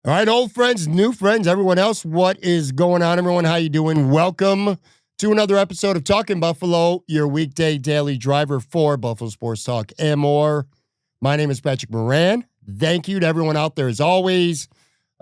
All right, old friends, new friends, everyone else, what is going on, everyone? How you doing? Welcome to another episode of Talking Buffalo, your weekday daily driver for Buffalo Sports Talk and more. My name is Patrick Moran. Thank you to everyone out there, as always,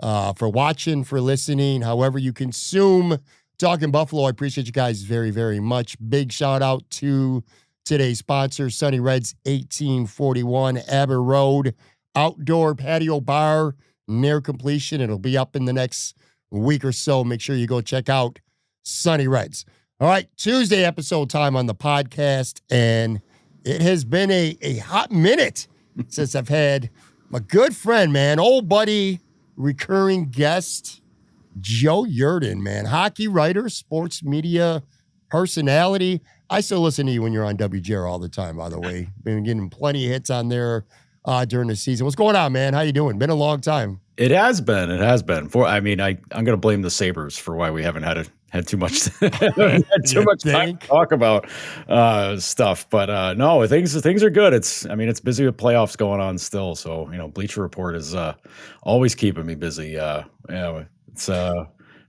for watching, for listening, however you consume Talking Buffalo. I appreciate you guys very, very much. Big shout out to today's sponsor, Sunny Red's 1841 Aber Road Outdoor Patio Bar. Near completion. It'll be up in the next week or so. Make sure you go check out Sunny Reds. All right, Tuesday episode time on the podcast, and it has been a hot minute since I've had my good friend, man, old buddy, recurring guest, Joe Yerdon, man, hockey writer, sports media personality. I still listen to you when you're on WJR all the time, by the way. Been getting plenty of hits on there during the season. What's going on, man? How you doing? Been a long time. It has been. I'm going to blame the Sabres for why we haven't had too much time to talk about stuff. But no, things are good. It's busy with playoffs going on still. So, Bleacher Report is always keeping me busy.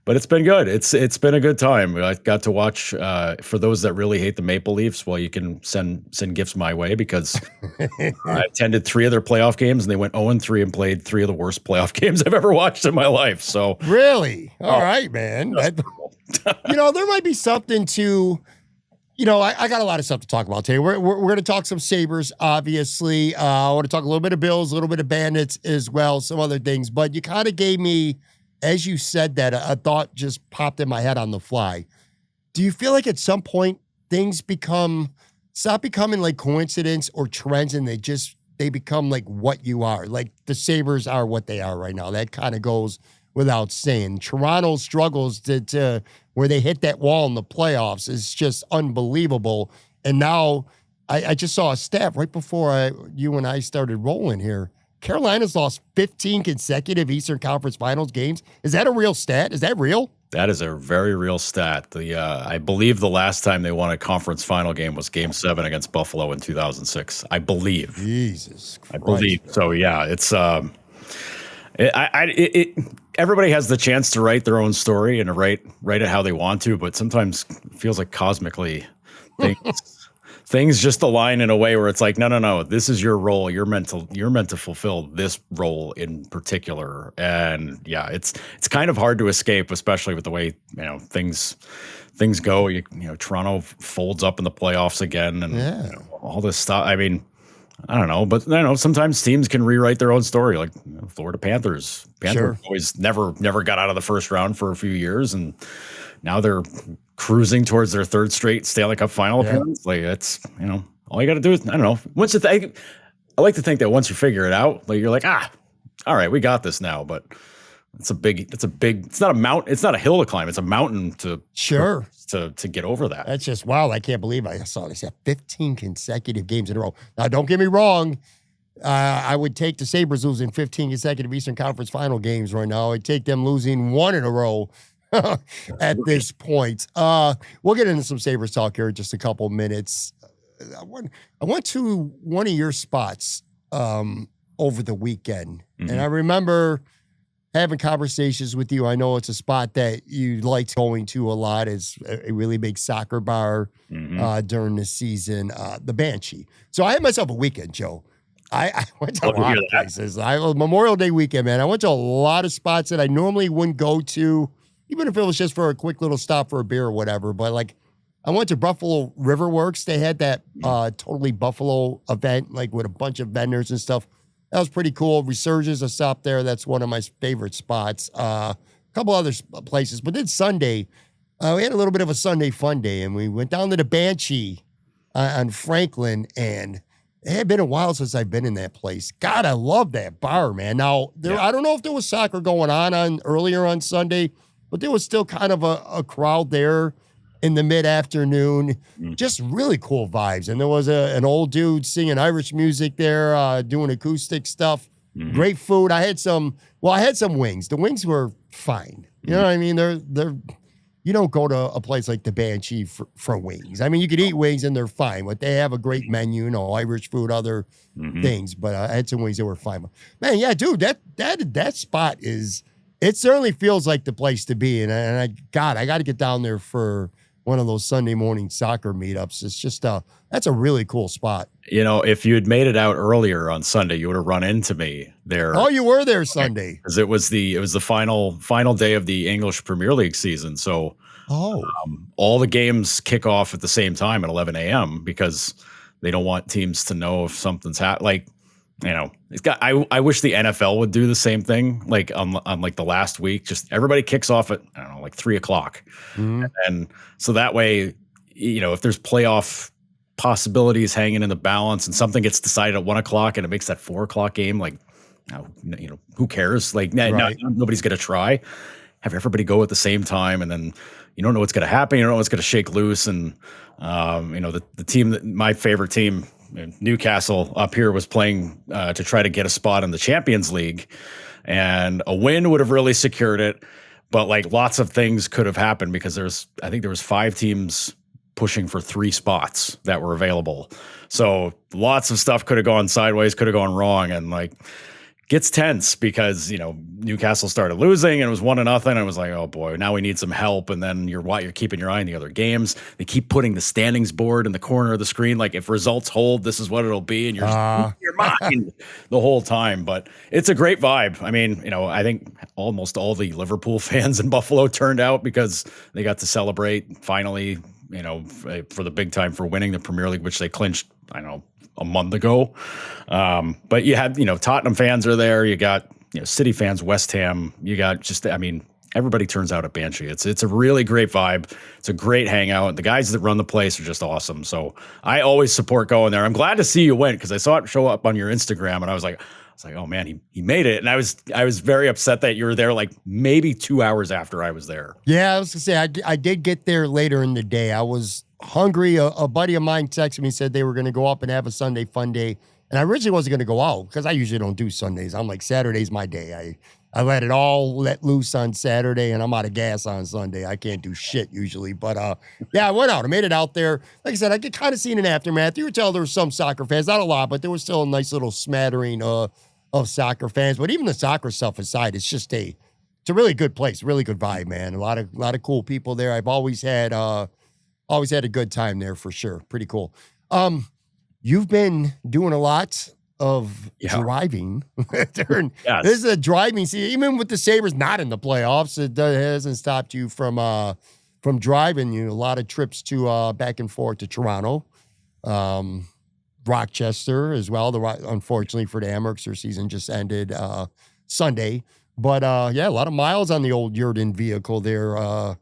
But it's been good. It's been a good time. I got to watch, for those that really hate the Maple Leafs, well, you can send gifts my way, because I attended 3 of their playoff games and they went 0-3 and played 3 of the worst playoff games I've ever watched in my life. So really? All right, man. There might be something to, I got a lot of stuff to talk about today. We're going to talk some Sabres, obviously. I want to talk a little bit of Bills, a little bit of Bandits as well, some other things. But you kind of gave me, as you said that, a thought just popped in my head on the fly. Do you feel like at some point things stop becoming like coincidence or trends, and they become like what you are? Like the Sabres are what they are right now. That kind of goes without saying. Toronto struggles to where they hit that wall in the playoffs is just unbelievable. And now I just saw a stat right before you and I started rolling here. Carolina's lost 15 consecutive Eastern Conference Finals games. Is that a real stat? Is that real? That is a very real stat. I believe the last time they won a conference final game was Game 7 against Buffalo in 2006. I believe. Jesus Christ. I believe. So yeah, it's everybody has the chance to write their own story and to write it how they want to, but sometimes it feels like cosmically things just align in a way where it's like, no, this is your role. You're meant to fulfill this role in particular. And yeah, it's kind of hard to escape, especially with the way, things go. Toronto folds up in the playoffs again, and all this stuff. I mean, I don't know, but sometimes teams can rewrite their own story. Like Florida Panthers. Sure. Always never got out of the first round for a few years, and now they're cruising towards their 3rd straight Stanley Cup final appearance. Like it's, all you got to do is, I don't know. I like to think that once you figure it out, like you're like, all right, we got this now. But it's not a mountain. It's not a hill to climb. It's a mountain to get over that. That's just wild. I can't believe I saw this. 15 consecutive games in a row. Now, don't get me wrong. I would take the Sabres losing 15 consecutive Eastern Conference final games right now. I'd take them losing 1 in a row at this point. We'll get into some Sabres talk here in just a couple minutes. I went to one of your spots over the weekend, and I remember having conversations with you. I know it's a spot that you liked going to a lot. It's a really big soccer bar during the season, the Banshee. So I had myself a weekend, Joe. I went to a lot of places. Memorial Day weekend, man. I went to a lot of spots that I normally wouldn't go to, even if it was just for a quick little stop for a beer or whatever. But like, I went to Buffalo Riverworks. They had that totally Buffalo event, like with a bunch of vendors and stuff. That was pretty cool. Resurgence, a stop there. That's one of my favorite spots. A couple other places. But then Sunday, we had a little bit of a Sunday fun day, and we went down to the Banshee on Franklin, and it had been a while since I've been in that place. God, I love that bar, man. Now, I don't know if there was soccer going on earlier on Sunday, but there was still kind of a crowd there in the mid-afternoon. Just really cool vibes. And there was an old dude singing Irish music there, doing acoustic stuff. Great food. I had some wings. The wings were fine. You know what I mean? They're you don't go to a place like the Banshee for wings. I mean, you could eat wings and they're fine, but they have a great menu, Irish food, other things. But I had some wings that were fine. Man, yeah, dude, that spot it certainly feels like the place to be. And I got to get down there for one of those Sunday morning soccer meetups. It's just that's a really cool spot. If you had made it out earlier on Sunday, you would have run into me there. Oh, you were there Sunday because it was the final day of the English Premier League season. So all the games kick off at the same time at 11 a.m. because they don't want teams to know if something's happening. I wish the NFL would do the same thing. Like on like the last week, just everybody kicks off at, I don't know, like 3:00. And so that way, if there's playoff possibilities hanging in the balance and something gets decided at 1:00 and it makes that 4:00 game, like, who cares? Like, nobody's going to try. Have everybody go at the same time, and then you don't know what's going to happen. You don't know what's going to shake loose. And, the team my favorite team, Newcastle up here, was playing to try to get a spot in the Champions League, and a win would have really secured it. But like lots of things could have happened because I think there was 5 teams pushing for 3 spots that were available. So lots of stuff could have gone sideways, could have gone wrong. And like, gets tense because, Newcastle started losing and it was 1-0. And it was like, oh boy, now we need some help. And then you're keeping your eye on the other games. They keep putting the standings board in the corner of the screen. Like, if results hold, this is what it'll be. And you're just losing your mind the whole time. But it's a great vibe. I mean, I think almost all the Liverpool fans in Buffalo turned out because they got to celebrate finally, for the big time for winning the Premier League, which they clinched, I don't know, a month ago. But you had, Tottenham fans are there. You got, City fans, West Ham. You got everybody turns out at Banshee. It's a really great vibe. It's a great hangout. The guys that run the place are just awesome. So I always support going there. I'm glad to see you went because I saw it show up on your Instagram and I was like, oh man, he made it. And I was very upset that you were there like maybe 2 hours after I was there. Yeah, I was gonna say I did get there later in the day. I was hungry. A buddy of mine texted me, said they were going to go up and have a Sunday fun day. And I originally wasn't going to go out because I usually don't do Sundays. I'm like, Saturday's my day. I let it all let loose on Saturday and I'm out of gas on Sunday. I can't do shit usually. But yeah, I went out. I made it out there. Like I said, I could kind of see an aftermath. You could tell there were some soccer fans, not a lot, but there was still a nice little smattering of soccer fans. But even the soccer stuff aside, it's a really good place, really good vibe, man. A lot of cool people there. I've always had a good time there for sure. Pretty cool. You've been doing a lot of driving. This is a driving season. Even with the Sabres not in the playoffs, it hasn't stopped you from driving. A lot of trips to back and forth to Toronto, Rochester as well. Unfortunately for the Amherst, their season just ended Sunday. But a lot of miles on the old Yerdon vehicle there,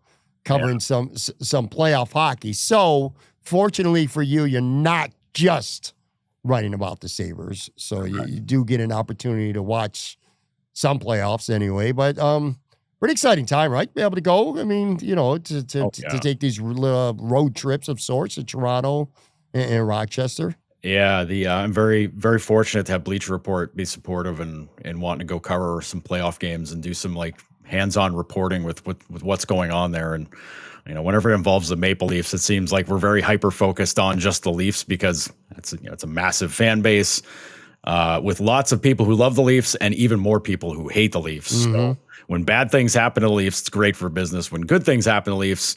covering some playoff hockey. So fortunately for you, you're not just writing about the Sabres. So you do get an opportunity to watch some playoffs anyway. But pretty exciting time, right? Be able to go. I mean, to take these road trips of sorts to Toronto and Rochester. Yeah, I'm very, very fortunate to have Bleacher Report be supportive and wanting to go cover some playoff games and do some like hands-on reporting with what's going on there. And whenever it involves the Maple Leafs, it seems like we're very hyper-focused on just the Leafs because it's a massive fan base with lots of people who love the Leafs and even more people who hate the Leafs. Mm-hmm. So when bad things happen to the Leafs, it's great for business. When good things happen to the Leafs,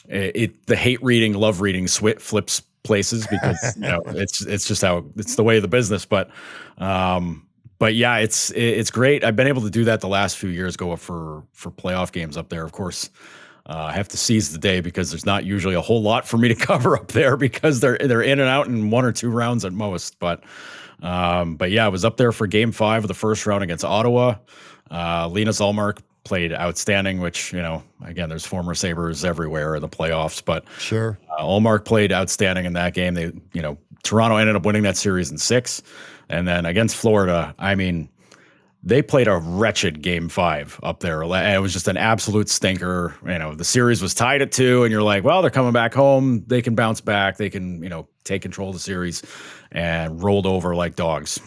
the hate reading, love reading flips places because it's just how it's the way of the business. But yeah, it's great. I've been able to do that the last few years, go up for playoff games up there. Of course, I have to seize the day because there's not usually a whole lot for me to cover up there because they're in and out in 1 or 2 rounds at most. But yeah, I was up there for Game 5 of the first round against Ottawa. Linus Ullmark played outstanding, which, again, there's former Sabres everywhere in the playoffs, but sure. Ullmark played outstanding in that game. Toronto ended up winning that series in 6. And then against Florida, I mean, they played a wretched game 5 up there. And it was just an absolute stinker. The series was tied at 2 and you're like, well, they're coming back home. They can bounce back. They can, take control of the series, and rolled over like dogs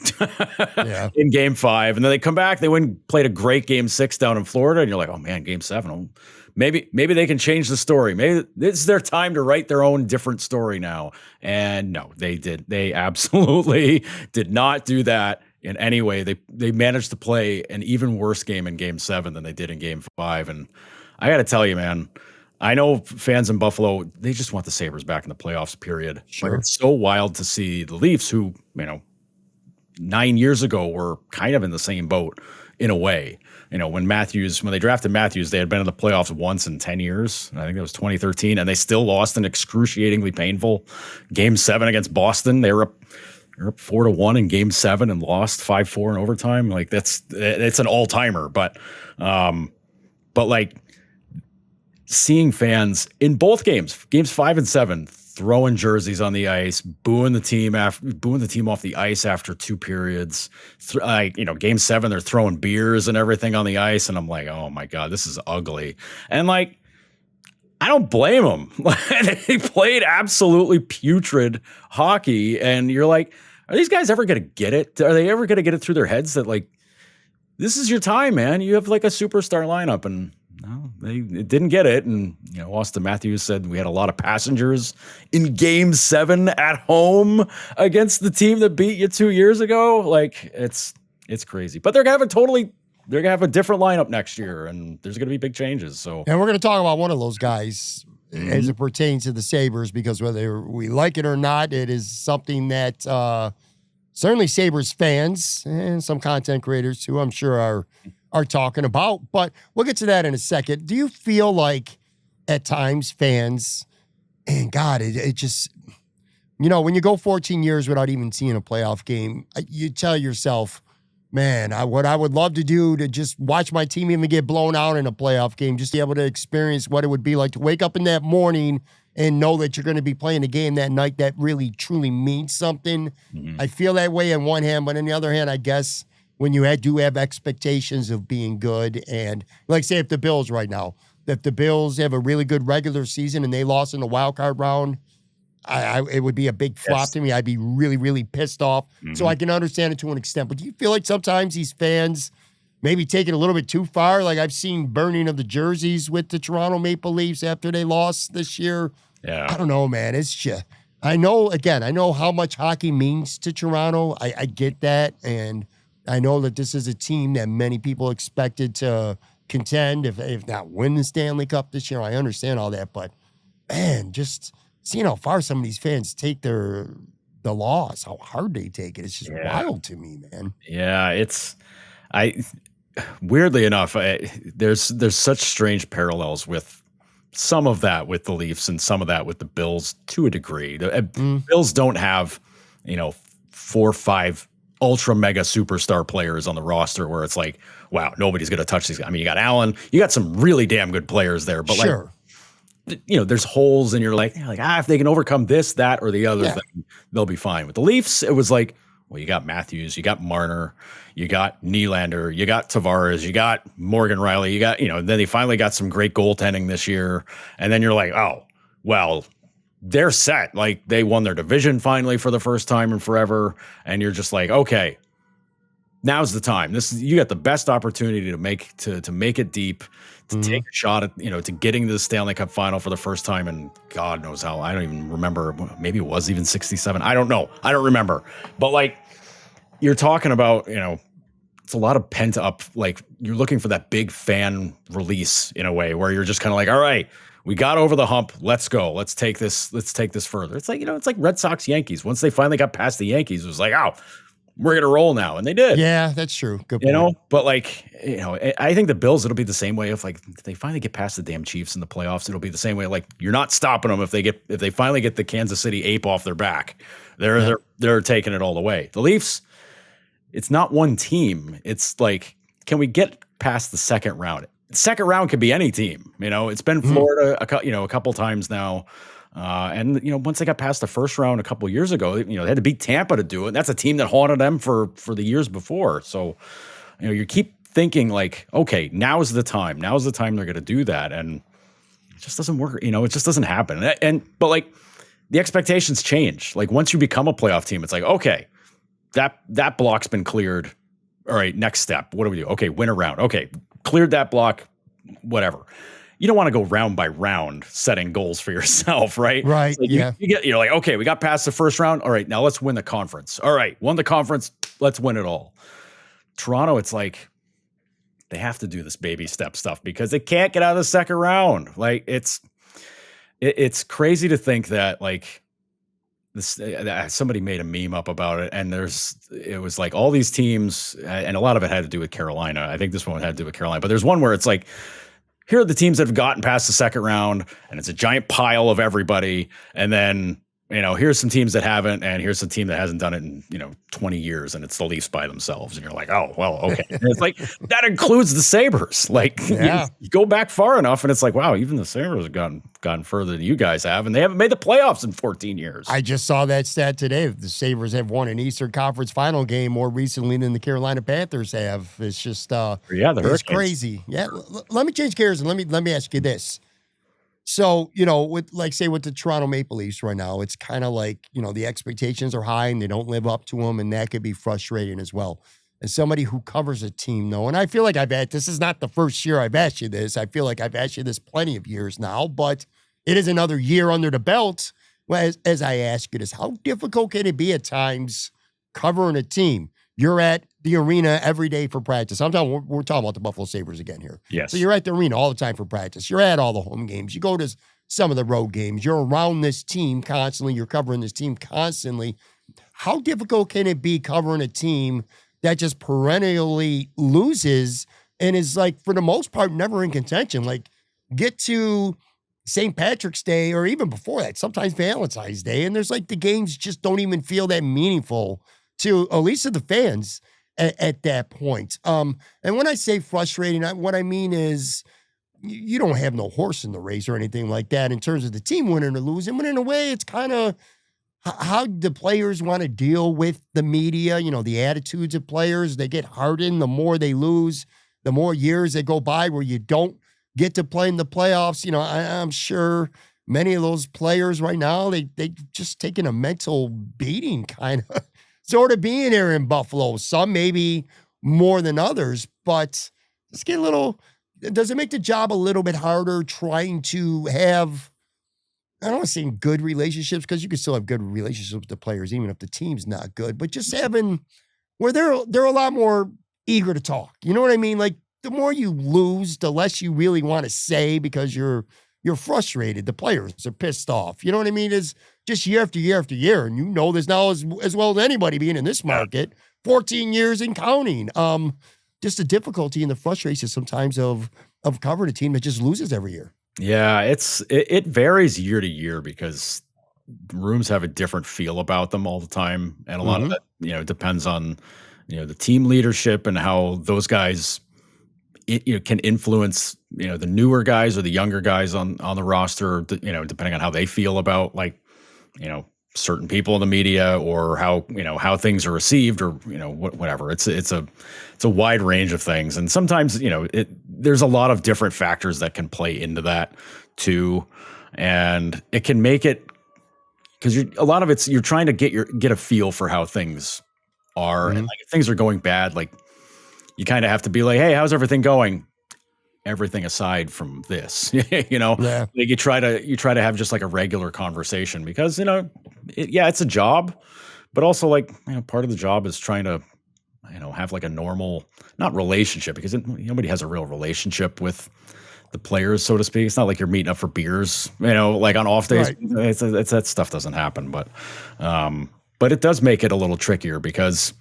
in game 5. And then they come back, played a great game 6 down in Florida. And you're like, oh man, game 7. Maybe they can change the story. Maybe this is their time to write their own different story now. And no, they did. They absolutely did not do that in any way. They managed to play an even worse game in game 7 than they did in game 5. And I got to tell you, man, I know fans in Buffalo, they just want the Sabres back in the playoffs, period. Sure. But it's so wild to see the Leafs, who, 9 years ago were kind of in the same boat in a way. When they drafted Matthews, they had been in the playoffs once in 10 years. I think it was 2013, and they still lost an excruciatingly painful game 7 against Boston. They were up 4-1 in game 7 and lost 5-4 in overtime. Like it's an all timer, but like seeing fans in both games 5 and 7, throwing jerseys on the ice, booing the team off the ice after 2 periods. Game 7, they're throwing beers and everything on the ice. And I'm like, oh my God, this is ugly. And like, I don't blame them. They played absolutely putrid hockey. And you're like, are these guys ever going to get it? Are they ever going to get it through their heads that like, this is your time, man. You have like a superstar lineup, and no, they didn't get it. And, Austin Matthews said we had a lot of passengers in game 7 at home against the team that beat you 2 years ago. Like it's crazy, but they're going to have a different lineup next year, and there's going to be big changes. So, and we're going to talk about one of those guys as it pertains to the Sabres, because whether we like it or not, it is something that certainly Sabres fans and some content creators who I'm sure are talking about, but we'll get to that in a second. Do you feel like at times fans, and God, it just, when you go 14 years without even seeing a playoff game, you tell yourself, man, what I would love to do to just watch my team even get blown out in a playoff game, just be able to experience what it would be like to wake up in that morning and know that you're going to be playing a game that night that really, truly means something. Mm-hmm. I feel that way on one hand, but on the other hand, I guess when you do have expectations of being good, and like say if the Bills right now, if the Bills have a really good regular season and they lost in the wild card round, it would be a big flop to me. I'd be really, really pissed off. Mm-hmm. So I can understand it to an extent. But do you feel like sometimes these fans maybe take it a little bit too far? Like I've seen burning of the jerseys with the Toronto Maple Leafs after they lost this year. Yeah. I don't know, man. It's just, I know how much hockey means to Toronto. I get that. And I know that this is a team that many people expected to contend, if not win the Stanley Cup this year. I understand all that, but man, just seeing how far some of these fans take the loss, how hard they take it, it's just wild to me, man. Yeah, weirdly enough, there's such strange parallels with some of that with the Leafs and some of that with the Bills to a degree. The Bills don't have, 4 or 5 ultra mega superstar players on the roster where it's like, wow, nobody's going to touch these guys. I mean, you got Allen, you got some really damn good players there, but sure. There's holes and you're like, if they can overcome this, that, or the other thing, they'll be fine. With the Leafs, it was like, well, you got Matthews, you got Marner, you got Nylander, you got Tavares, you got Morgan Riley, you got, then they finally got some great goaltending this year. And then you're like, oh, well, they're set. Like they won their division finally for the first time in forever. And you're just like, okay, now's the time. You got the best opportunity to make it deep, to take a shot at, to getting to the Stanley Cup final for the first time. And God knows how, I don't even remember. Maybe it was even 67. I don't know. I don't remember. But like you're talking about, it's a lot of pent up, like you're looking for that big fan release in a way where you're just kind of like, all right, we got over the hump. Let's go. Let's take this further. It's like, it's like Red Sox Yankees. Once they finally got past the Yankees, it was like, oh, we're going to roll now. And they did. Yeah, that's true. Good point. But like, I think the Bills, it'll be the same way if like they finally get past the damn Chiefs in the playoffs. It'll be the same way. Like you're not stopping them if they finally get the Kansas City ape off their back. They're taking it all the way. The Leafs, it's not one team. It's like, can we get past the second round? Second round could be any team. It's been Florida a couple times now. And once they got past the first round a couple years ago, they had to beat Tampa to do it. And that's a team that haunted them for the years before. So you keep thinking like, okay, now's the time they're going to do that. And it just doesn't work. It just doesn't happen. But like the expectations change. Like once you become a playoff team, it's like, okay, that block's been cleared. All right, next step. What do we do? Okay, win a round. Okay, cleared that block, whatever. You don't want to go round by round setting goals for yourself, right? Right. Like yeah. You're like, okay, we got past the first round. All right, now let's win the conference. All right, won the conference. Let's win it all. Toronto, it's like they have to do this baby step stuff because they can't get out of the second round. Like it's crazy to think that like this. Somebody made a meme up about it, and it was like all these teams, and a lot of it had to do with Carolina. I think this one had to do with Carolina, but there's one where it's like, here are the teams that have gotten past the second round, and it's a giant pile of everybody. And then, here's some teams that haven't, and here's some team that hasn't done it in, 20 years, and it's the Leafs by themselves. And you're like, oh, well, okay. And it's like, that includes the Sabres. Like, you go back far enough, and it's like, wow, even the Sabres have gotten further than you guys have, and they haven't made the playoffs in 14 years. I just saw that stat today. The Sabres have won an Eastern Conference final game more recently than the Carolina Panthers have. It's just, it's crazy. Yeah. Let me change gears and let me ask you this. So, with the Toronto Maple Leafs right now, it's kind of like, the expectations are high and they don't live up to them, and that could be frustrating as well. As somebody who covers a team, though, and I feel like this is not the first year I've asked you this. I feel like I've asked you this plenty of years now, but it is another year under the belt. As I ask you this, how difficult can it be at times covering a team? You're at the arena every day for practice. We're talking about the Buffalo Sabres again here. Yes. So you're at the arena all the time for practice. You're at all the home games. You go to some of the road games. You're around this team constantly. You're covering this team constantly. How difficult can it be covering a team that just perennially loses and is, like, for the most part, never in contention? Like, get to St. Patrick's Day or even before that, sometimes Valentine's Day, and there's like the games just don't even feel that meaningful to at least to the fans at that point. And when I say frustrating, what I mean is you don't have no horse in the race or anything like that in terms of the team winning or losing, but in a way it's kind of how the players want to deal with the media, the attitudes of players. They get hardened the more they lose, the more years that go by where you don't get to play in the playoffs. I'm sure many of those players right now, they just taking a mental beating kind of sort of being here in Buffalo. Some maybe more than others, but let's get does it make the job a little bit harder trying to have, I don't want to say good relationships, because you can still have good relationships with the players, even if the team's not good, but just having where they're a lot more eager to talk. You know what I mean? Like, the more you lose, the less you really want to say because you're frustrated. The players are pissed off. You know what I mean? It's just year after year after year. And this now as well as anybody being in this market, 14 years and counting. Just the difficulty and the frustration sometimes of covering a team that just loses every year. Yeah, it varies year to year because rooms have a different feel about them all the time. And a lot of it, depends on, the team leadership and how those guys can influence, the newer guys or the younger guys on the roster, depending on how they feel about, like, certain people in the media or how things are received or, whatever. It's a wide range of things. And sometimes, there's a lot of different factors that can play into that too. And it can make it, because a lot of it's, you're trying to get a feel for how things are. And like, if things are going bad, like, you kind of have to be like, hey, how's everything going? Everything aside from this, Like you try to have just like a regular conversation because, it's a job, but also like, part of the job is trying to, have like a normal, not relationship, because nobody has a real relationship with the players, so to speak. It's not like you're meeting up for beers, like on off days. Right. It's that stuff doesn't happen, but it does make it a little trickier because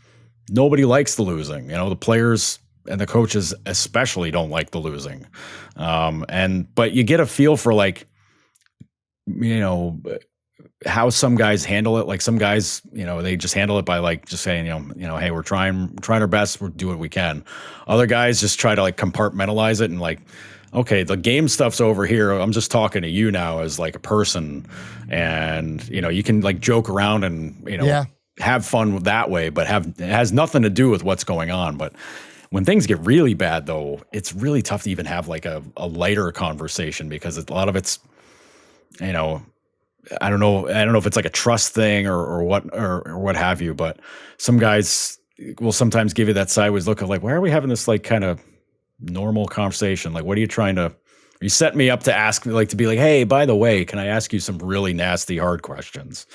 nobody likes the losing. The players and the coaches especially don't like the losing. But you get a feel for, like, how some guys handle it. Like some guys, they just handle it by, like, just saying, hey, we're trying our best. We're doing what we can. Other guys just try to, like, compartmentalize it and, like, okay, the game stuff's over here. I'm just talking to you now as, like, a person. And, you can, like, joke around and, have fun that way, but it has nothing to do with what's going on. But When things get really bad, though, it's really tough to even have like a lighter conversation because a lot of it's, you know, I don't know if it's like a trust thing or what have you, but some guys will sometimes give you that sideways look of like, why are we having this like kind of normal conversation? Like, what are you trying to? You set me up to ask me, like, to be like, hey, by the way, can I ask you some really nasty, hard questions?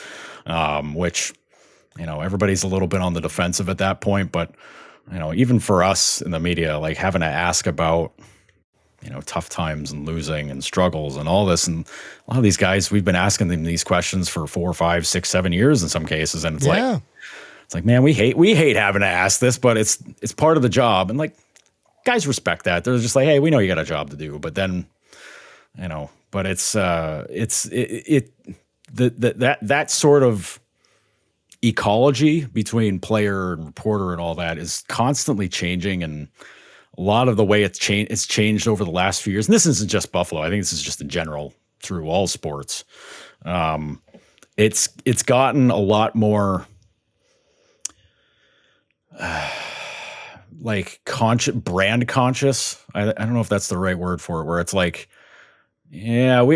Which, you know, everybody's a little bit on the defensive at that point, but you know, even for us in the media, like having to ask about, you know, tough times and losing and struggles and all this. And a lot of these guys, we've been asking them these questions for 4, 5, 6, 7 years in some cases. And it's like, man, we hate having to ask this, but it's part of the job. And like, guys respect that. They're just like, hey, we know you got a job to do, but then, you know, but that sort of ecology between player and reporter and all that is constantly changing, and a lot of the way it's changed over the last few years. And this isn't just Buffalo. I think this is just in general through all sports. It's gotten a lot more like brand conscious. I don't know if that's the right word for it, where it's like, yeah,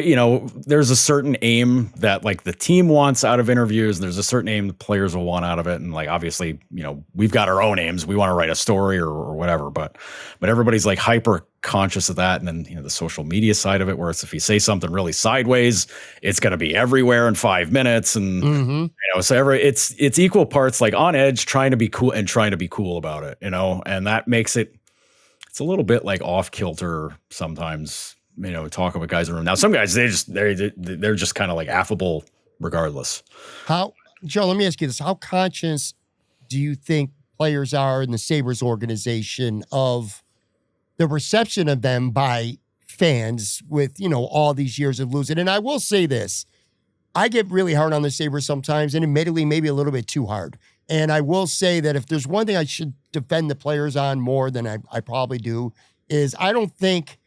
there's a certain aim that like the team wants out of interviews, and there's a certain aim the players will want out of it. And like, obviously, you know, we've got our own aims. We want to write a story or whatever, but everybody's like hyper conscious of that. And then, you know, the social media side of it, where it's, if you say something really sideways, it's going to be everywhere in 5 minutes. And, you know, so it's equal parts like on edge, trying to be cool and trying to be cool about it, you know, and that makes it's a little bit like off kilter sometimes. You know, talking with guys in the room. Now, some guys, they're just kind of like affable regardless. Joe, let me ask you this. How conscious do you think players are in the Sabres organization of the reception of them by fans with, you know, all these years of losing? And I will say this, I get really hard on the Sabres sometimes, and admittedly, maybe a little bit too hard. And I will say that if there's one thing I should defend the players on more than I probably do, is I don't think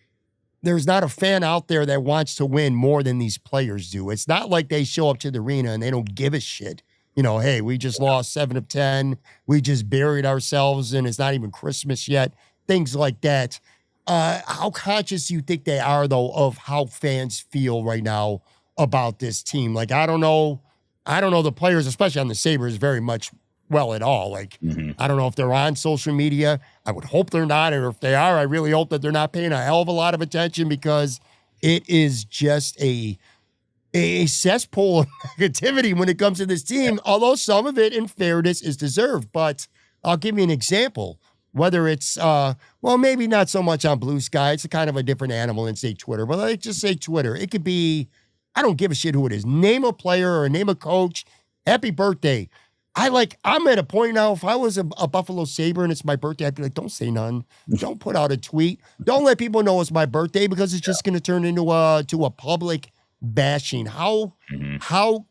there's not a fan out there that wants to win more than these players do. It's not like they show up to the arena and they don't give a shit. You know, hey, we just lost 7 of 10. We just buried ourselves and it's not even Christmas yet. Things like that. How conscious do you think they are, though, of how fans feel right now about this team? Like, I don't know the players, especially on the Sabres, very much well at all. Like, I don't know if they're on social media. I would hope they're not. Or if they are, I really hope that they're not paying a hell of a lot of attention, because it is just a cesspool of negativity when it comes to this team, although some of it, in fairness, is deserved. But I'll give you an example. Whether it's, well, maybe not so much on Blue Sky. It's a kind of a different animal than, say, Twitter. But let's just say Twitter. It could be, I don't give a shit who it is. Name a player or name a coach. Happy birthday. I'm at a point now, if I was a Buffalo Sabre and it's my birthday, I'd be like, don't say none. Don't put out a tweet. Don't let people know it's my birthday, because it's just going to turn into a public bashing. How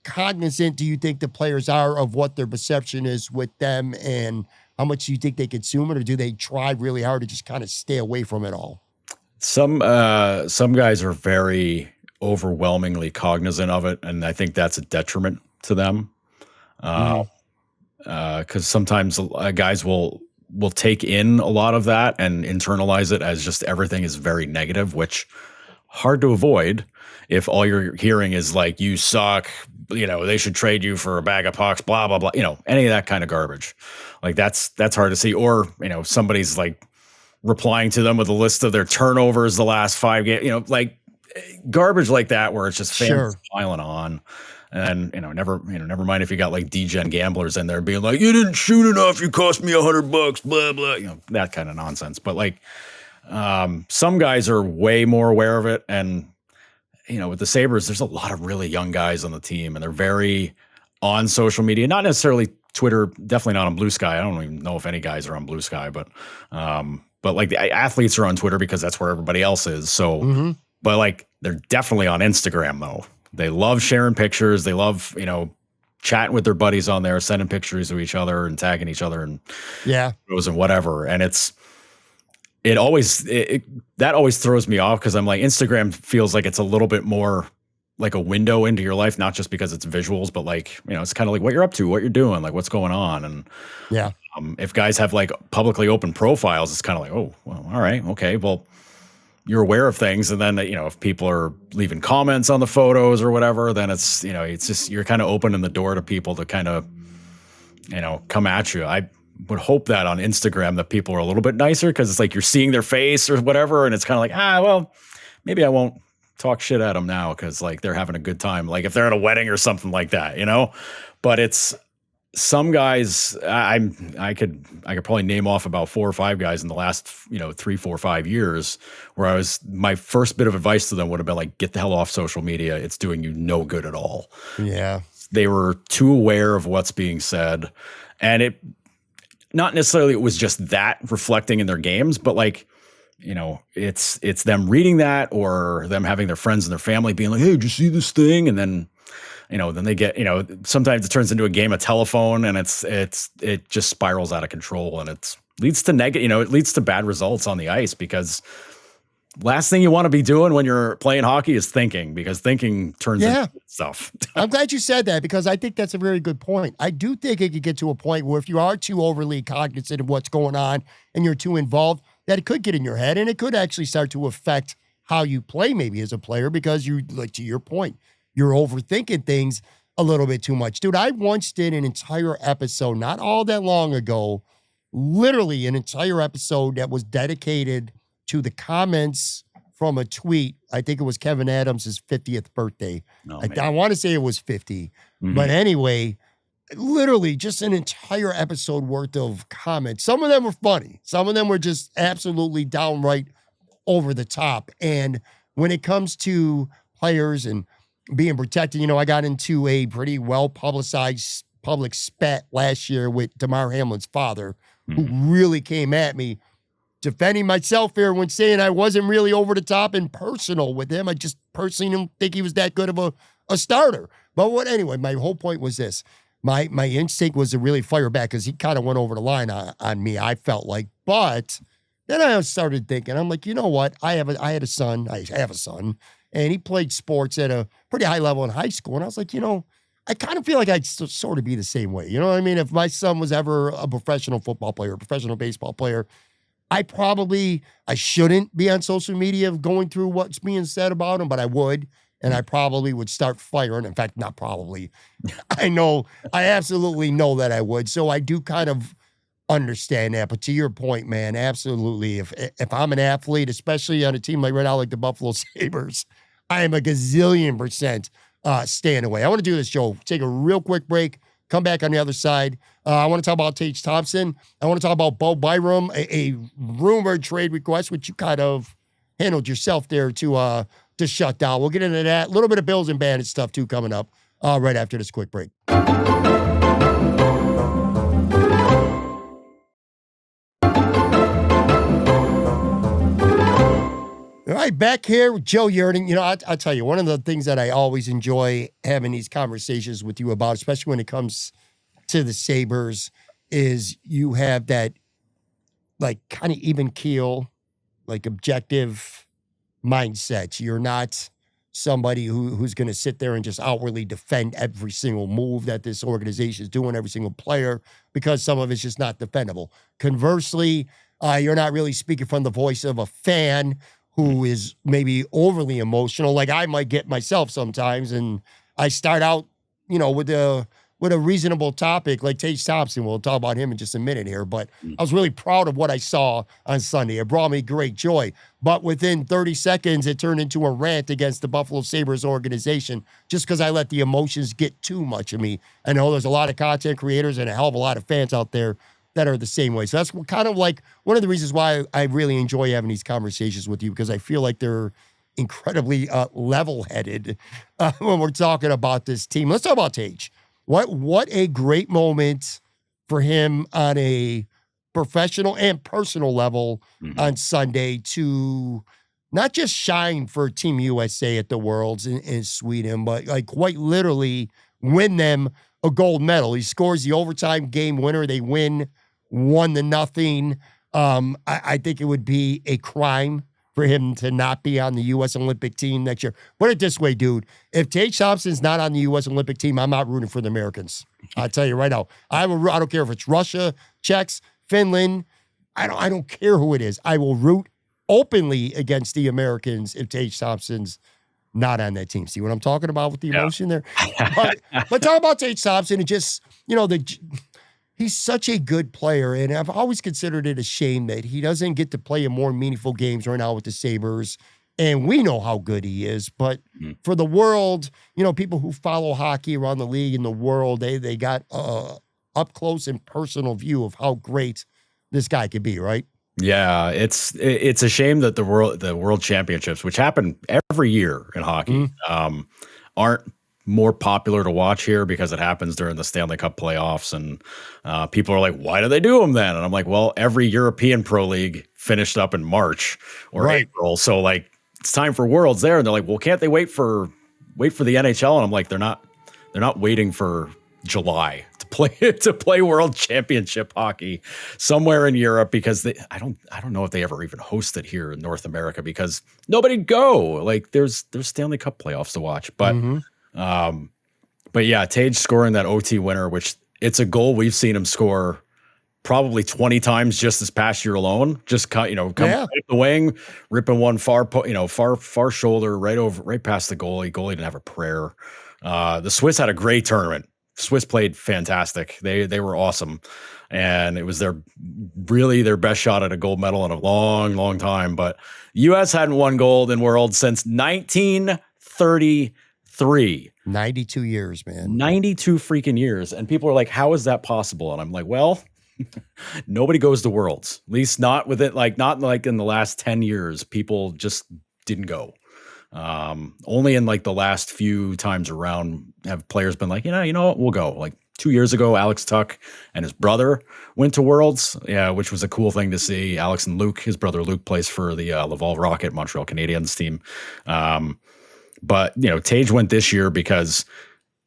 cognizant do you think the players are of what their perception is with them, and how much do you think they consume it, or do they try really hard to just kind of stay away from it all? Some guys are very overwhelmingly cognizant of it, and I think that's a detriment to them. Because sometimes guys will take in a lot of that and internalize it as just everything is very negative, which hard to avoid if all you're hearing is like, you suck, you know, they should trade you for a bag of pucks, blah, blah, blah, you know, any of that kind of garbage. Like that's hard to see. Or, you know, somebody's like replying to them with a list of their turnovers the last 5 games, you know, like garbage like that, where it's just fans piling on. And, you know, never mind if you got like degen gamblers in there being like, you didn't shoot enough, you cost me $100, blah, blah, you know, that kind of nonsense. But like, some guys are way more aware of it. And, you know, with the Sabres, there's a lot of really young guys on the team, and they're very on social media, not necessarily Twitter, definitely not on Blue Sky. I don't even know if any guys are on Blue Sky, but like the athletes are on Twitter because that's where everybody else is. So, but like, they're definitely on Instagram though. They love sharing pictures. They love, you know, chatting with their buddies on there, sending pictures to each other and tagging each other and photos and whatever. And that always throws me off, because I'm like, Instagram feels like it's a little bit more like a window into your life, not just because it's visuals, but like, it's kind of like what you're up to, what you're doing, like what's going on. And Yeah. if guys have like publicly open profiles, it's kind of like, oh, well, all right, okay, well, you're aware of things. And then, if people are leaving comments on the photos or whatever, then it's, it's just, you're kind of opening the door to people to kind of, come at you. I would hope that on Instagram that people are a little bit nicer, because it's like you're seeing their face or whatever. And it's kind of like, well, maybe I won't talk shit at them now because like they're having a good time. Like if they're at a wedding or something like that, but it's some guys. I could probably name off about 4 or 5 guys in the last 3, 4, 5 years where my first bit of advice to them would have been like, get the hell off social media. It's doing you no good at all. Yeah. They were too aware of what's being said, and it not necessarily it was just that reflecting in their games, but like, it's them reading that or them having their friends and their family being like, hey, did you see this thing? And then, then they get, sometimes it turns into a game of telephone, and it just spirals out of control, and it leads to it leads to bad results on the ice, because last thing you want to be doing when you're playing hockey is thinking, because thinking turns into stuff. I'm glad you said that, because I think that's a very good point. I do think it could get to a point where if you are too overly cognizant of what's going on and you're too involved, that it could get in your head, and it could actually start to affect how you play maybe as a player, because you, like to your point, you're overthinking things a little bit too much. Dude, I once did an entire episode not all that long ago, literally an entire episode that was dedicated to the comments from a tweet. I think it was Kevin Adams' 50th birthday. I want to say it was 50. But anyway, literally just an entire episode worth of comments. Some of them were funny. Some of them were just absolutely downright over the top. And when it comes to players and being protected, I got into a pretty well-publicized public spat last year with Damar Hamlin's father, who really came at me, defending myself here when saying I wasn't really over the top and personal with him. I just personally didn't think he was that good of a starter. But anyway, my whole point was this. My instinct was to really fire back, because he kind of went over the line on me, I felt like. But then I started thinking, I'm like, you know what? I have a son, and he played sports at a pretty high level in high school. And I was like, I kind of feel like I'd sort of be the same way. You know what I mean? If my son was ever a professional football player, a professional baseball player, I shouldn't be on social media going through what's being said about him, but I would. And I probably would start firing. In fact, not probably. I absolutely know that I would. So I do kind of understand that. But to your point, man, absolutely. If I'm an athlete, especially on a team like right now, like the Buffalo Sabres, I am a gazillion percent staying away. I want to do this, Joe. Take a real quick break. Come back on the other side. I want to talk about Tage Thompson. I want to talk about Bo Byram, a rumored trade request, which you kind of handled yourself there to shut down. We'll get into that. A little bit of Bills and Bandits stuff, too, coming up right after this quick break. All right, back here with Joe Yerdon. I'll tell you, one of the things that I always enjoy having these conversations with you about, especially when it comes to the Sabres, is you have that, like, kind of even keel, like, objective mindset. You're not somebody who's going to sit there and just outwardly defend every single move that this organization is doing, every single player, because some of it's just not defendable. Conversely, you're not really speaking from the voice of a fan who is maybe overly emotional, like I might get myself sometimes, and I start out, with a reasonable topic like Tage Thompson. We'll talk about him in just a minute here, but I was really proud of what I saw on Sunday. It brought me great joy. But within 30 seconds, it turned into a rant against the Buffalo Sabres organization just because I let the emotions get too much of me. I know there's a lot of content creators and a hell of a lot of fans out there that are the same way. So that's kind of like one of the reasons why I really enjoy having these conversations with you, because I feel like they're incredibly level-headed when we're talking about this team. Let's talk about Tage. What a great moment for him on a professional and personal level on Sunday to not just shine for Team USA at the Worlds in Sweden, but like quite literally win them a gold medal. He scores the overtime game winner. They win 1-0. I think it would be a crime for him to not be on the U.S. Olympic team next year. Put it this way, dude. If Tage Thompson's not on the U.S. Olympic team, I'm not rooting for the Americans. I'll tell you right now. I don't care if it's Russia, Czechs, Finland. I don't care who it is. I will root openly against the Americans if Tage Thompson's not on that team. See what I'm talking about with the emotion there? But talk about Tage Thompson and just, he's such a good player, and I've always considered it a shame that he doesn't get to play in more meaningful games right now with the Sabres. And we know how good he is, but for the world, people who follow hockey around the league and the world, they got up close and personal view of how great this guy could be, right? Yeah, it's a shame that the world championships, which happen every year in hockey, aren't more popular to watch here because it happens during the Stanley Cup playoffs, and people are like, why do they do them then? And I'm like, well, every European Pro League finished up in March or April, so like it's time for Worlds there, and they're like, well, can't they wait for the NHL? And I'm like, they're not waiting for July to play World Championship hockey somewhere in Europe, because I don't know if they ever even host it here in North America because nobody'd go. Like there's Stanley Cup playoffs to watch, but yeah, Tage scoring that OT winner, which it's a goal we've seen him score probably 20 times just this past year alone. Just coming up the wing, ripping one far shoulder right past the goalie. Goalie didn't have a prayer. The Swiss had a great tournament. Swiss played fantastic. They were awesome, and it was their best shot at a gold medal in a long, long time. But the U.S. hadn't won gold in Worlds since 1933. 92 years, man. 92 freaking years. And people are like, how is that possible? And I'm like, well, nobody goes to Worlds. At least not with it, not like in the last 10 years. People just didn't go. Only in like the last few times around have players been like, you know what, we'll go. Like 2 years ago, Alex Tuck and his brother went to Worlds, which was a cool thing to see. Alex and Luke, his brother Luke, plays for the Laval Rocket Montreal Canadiens team. But Tage went this year because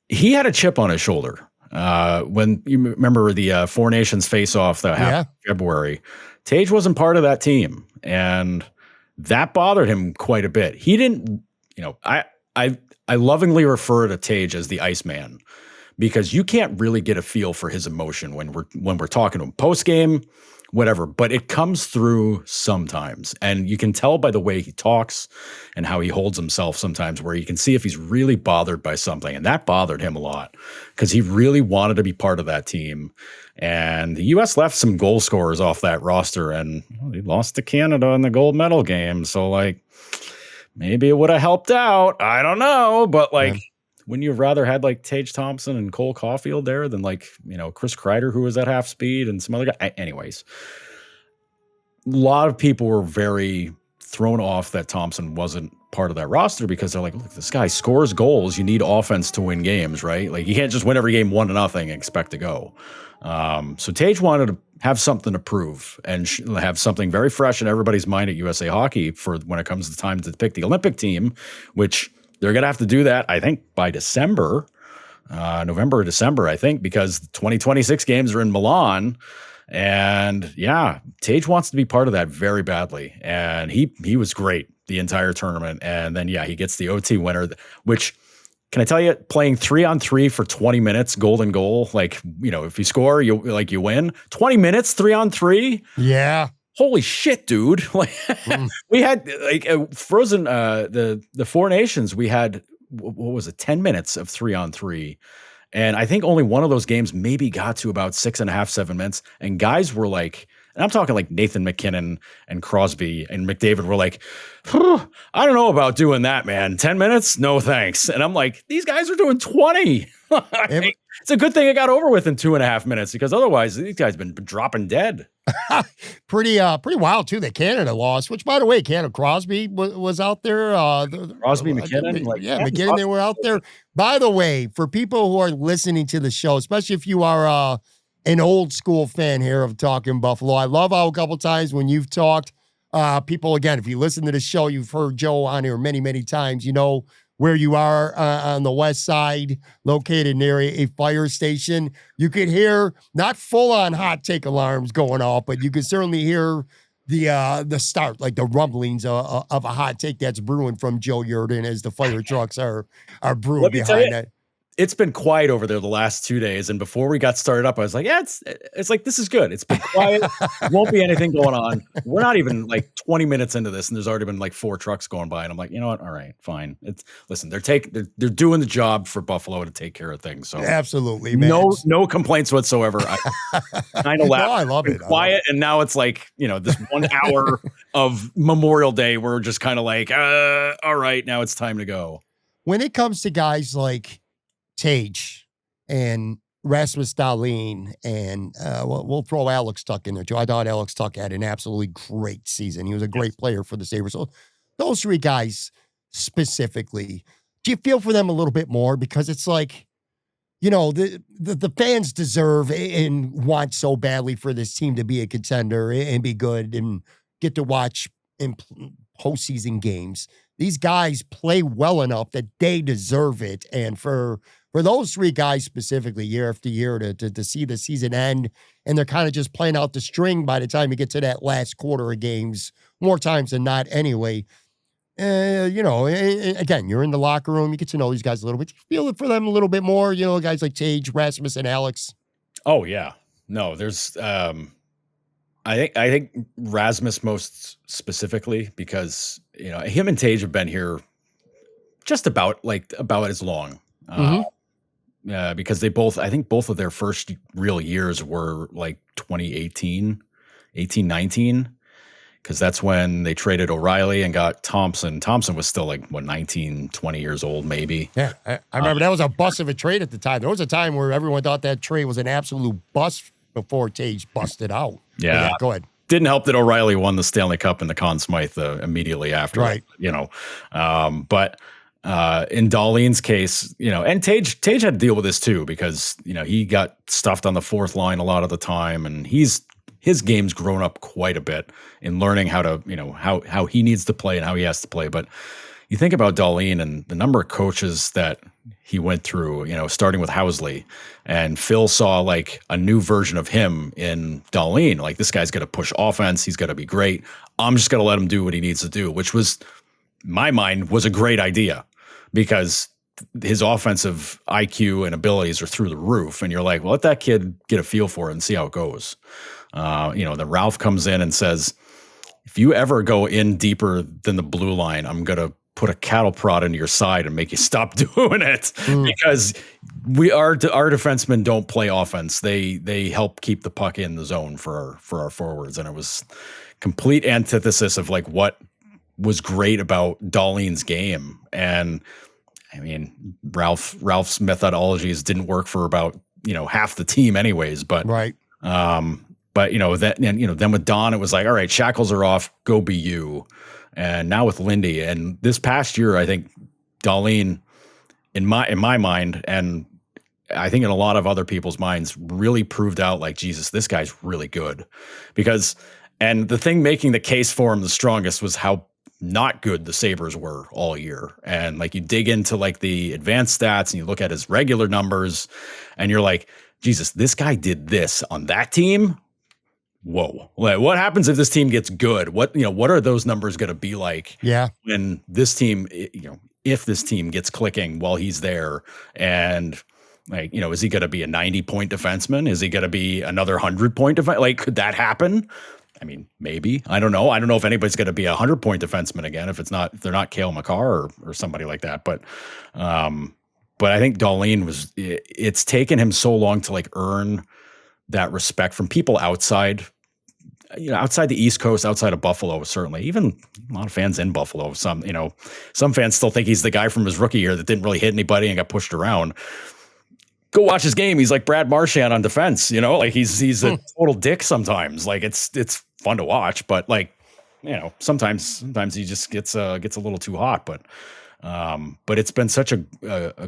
he had a chip on his shoulder. When you remember the Four Nations face-off that happened in February, Tage wasn't part of that team, and that bothered him quite a bit. He didn't, I lovingly refer to Tage as the Iceman, because you can't really get a feel for his emotion when we're talking to him post game, whatever, but it comes through sometimes, and you can tell by the way he talks and how he holds himself sometimes, where you can see if he's really bothered by something, and that bothered him a lot because he really wanted to be part of that team. And the U.S. left some goal scorers off that roster, and he lost to Canada in the gold medal game. So, like, maybe it would have helped out. I don't know. But, like, wouldn't you have rather had, like, Tage Thompson and Cole Caulfield there than, like, Chris Kreider, who was at half speed, and some other guy? Anyways, a lot of people were very thrown off that Thompson wasn't part of that roster because they're like, look, this guy scores goals. You need offense to win games, right? Like, you can't just win every game 1-0 and expect to go. So Tage wanted to have something to prove and have something very fresh in everybody's mind at USA Hockey for when it comes to time to pick the Olympic team, which they're going to have to do that, I think, by December, November or December, I think, because the 2026 games are in Milan. And yeah, Tage wants to be part of that very badly. And he was great the entire tournament. And then, he gets the OT winner, which, can I tell you, playing 3-on-3 for 20 minutes, golden goal, like, if you score, you win. 20 minutes, 3-on-3? Yeah. Holy shit, dude. Like, we had Frozen, the Four Nations, we had, what was it, 10 minutes of 3-on-3. And I think only one of those games maybe got to about 6.5, 7 minutes. And guys were like, and I'm talking like Nathan McKinnon and Crosby and McDavid were like, I don't know about doing that, man. 10 minutes? No, thanks. And I'm like, these guys are doing 20. It's a good thing it got over with in 2.5 minutes, because otherwise these guys have been dropping dead. Pretty wild too that Canada lost, which, by the way, Crosby was out there. Crosby, McKinnon. McKinnon, they were out there. By the way, for people who are listening to the show, especially if you are an old school fan here of Talking Buffalo, I love how a couple times when you've talked, people, again, if you listen to the show, you've heard Joe on here many, many times, where you are on the west side, located near a fire station. You could hear not full-on hot take alarms going off, but you could certainly hear the start, like the rumblings of a hot take that's brewing from Joe Yerdon as the fire trucks are brewing Let me tell behind you, that. it's been quiet over there the last 2 days. And before we got started up, I was like, yeah, it's like, this is good. It's been quiet. Won't be anything going on. We're not even like 20 minutes into this, and there's already been like 4 trucks going by. And I'm like, you know what? All right, fine. Listen, they're doing the job for Buffalo to take care of things. So Absolutely, man. no complaints whatsoever. I kind of laugh. No, I love it. Quiet, and now it's like, this 1 hour of Memorial Day, we're just kind of like, all right, now it's time to go. When it comes to guys like Tage and Rasmus Dahlin, and we'll throw Alex Tuck in there too. I thought Alex Tuck had an absolutely great season. He was a great player for the Sabres. So those 3 guys specifically, do you feel for them a little bit more? Because it's like, the fans deserve and want so badly for this team to be a contender and be good and get to watch in postseason games. These guys play well enough that they deserve it. And for those 3 guys specifically, year after year, to see the season end, and they're kind of just playing out the string by the time you get to that last quarter of games, more times than not anyway. Again, you're in the locker room, you get to know these guys a little bit. You feel it for them a little bit more, guys like Tage, Rasmus, and Alex. Oh, yeah. No, there's I think Rasmus most specifically, because him and Tage have been here just about as long. Because I think both of their first real years were like 2018, 19, because that's when they traded O'Reilly and got Thompson. Thompson was still like 19, 20 years old, maybe. Yeah, I remember that was a bust of a trade at the time. There was a time where everyone thought that trade was an absolute bust before Tage busted out. Yeah, go ahead. Didn't help that O'Reilly won the Stanley Cup and the Conn Smythe immediately after. Right. But in Dahlin's case, and Tage had to deal with this too, because he got stuffed on the 4th line a lot of the time, and his game's grown up quite a bit in learning how to how he needs to play and how he has to play. But you think about Dahlin and the number of coaches that he went through, starting with Housley, and Phil saw like a new version of him in Dahlin. Like, this guy's got to push offense. He's got to be great. I'm just going to let him do what he needs to do, which was, my mind, was a great idea, because his offensive IQ and abilities are through the roof. And you're like, well, let that kid get a feel for it and see how it goes. Then Ralph comes in and says, if you ever go in deeper than the blue line, I'm going to put a cattle prod into your side and make you stop doing it, because our defensemen don't play offense. They help keep the puck in the zone for our forwards. And it was complete antithesis of like what was great about Dahlin's game. And I mean, Ralph's methodologies didn't work for about, half the team anyways, but right. But then with Don, it was like, all right, shackles are off, go be you. And now with Lindy, and this past year, I think Dahlin, in my mind, and I think in a lot of other people's minds, really proved out like, Jesus, this guy's really good. And the thing making the case for him the strongest was how not good the Sabres were all year. And like, you dig into like the advanced stats and you look at his regular numbers, and you're like, Jesus, this guy did this on that team. Whoa. Like, what happens if this team gets good? What are those numbers going to be like? Yeah. When this team, if this team gets clicking while he's there, and like, is he going to be a 90-point defenseman? Is he going to be another 100-point defenseman? Like, could that happen? I mean, maybe. I don't know. I don't know if anybody's going to be a 100-point defenseman again, if they're not Cale Makar or somebody like that. But I think Dahlin it's taken him so long to like earn that respect from people outside the East Coast, outside of Buffalo, certainly. Even a lot of fans in Buffalo. Some fans still think he's the guy from his rookie year that didn't really hit anybody and got pushed around. Go watch his game. He's like Brad Marchand on defense, like he's a total dick sometimes. Like, it's fun to watch, but like, sometimes he just gets a little too hot, but it's been such a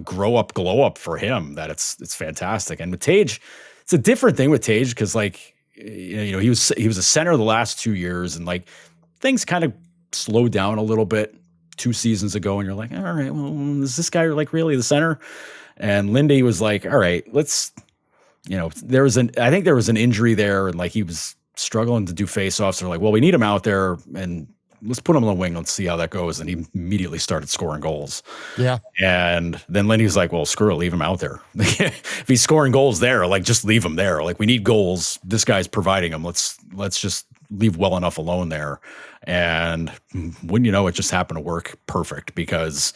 grow up, glow up for him that it's fantastic. And with Tage, it's a different thing with Tage, because like, he was a center the last 2 years, and like things kind of slowed down a little bit 2 seasons ago, and you're like, all right, well, is this guy like really the center? And Lindy was like, all right, let's, I think there was an injury there, and like he was struggling to do faceoffs. They're like, well, we need him out there and let's put him on the wing. Let's see how that goes. And he immediately started scoring goals. Yeah. And then Lindy's like, well, screw it, leave him out there. If he's scoring goals there, like just leave him there. Like we need goals. This guy's providing them. Let's just leave well enough alone there. And wouldn't you know, it just happened to work perfect because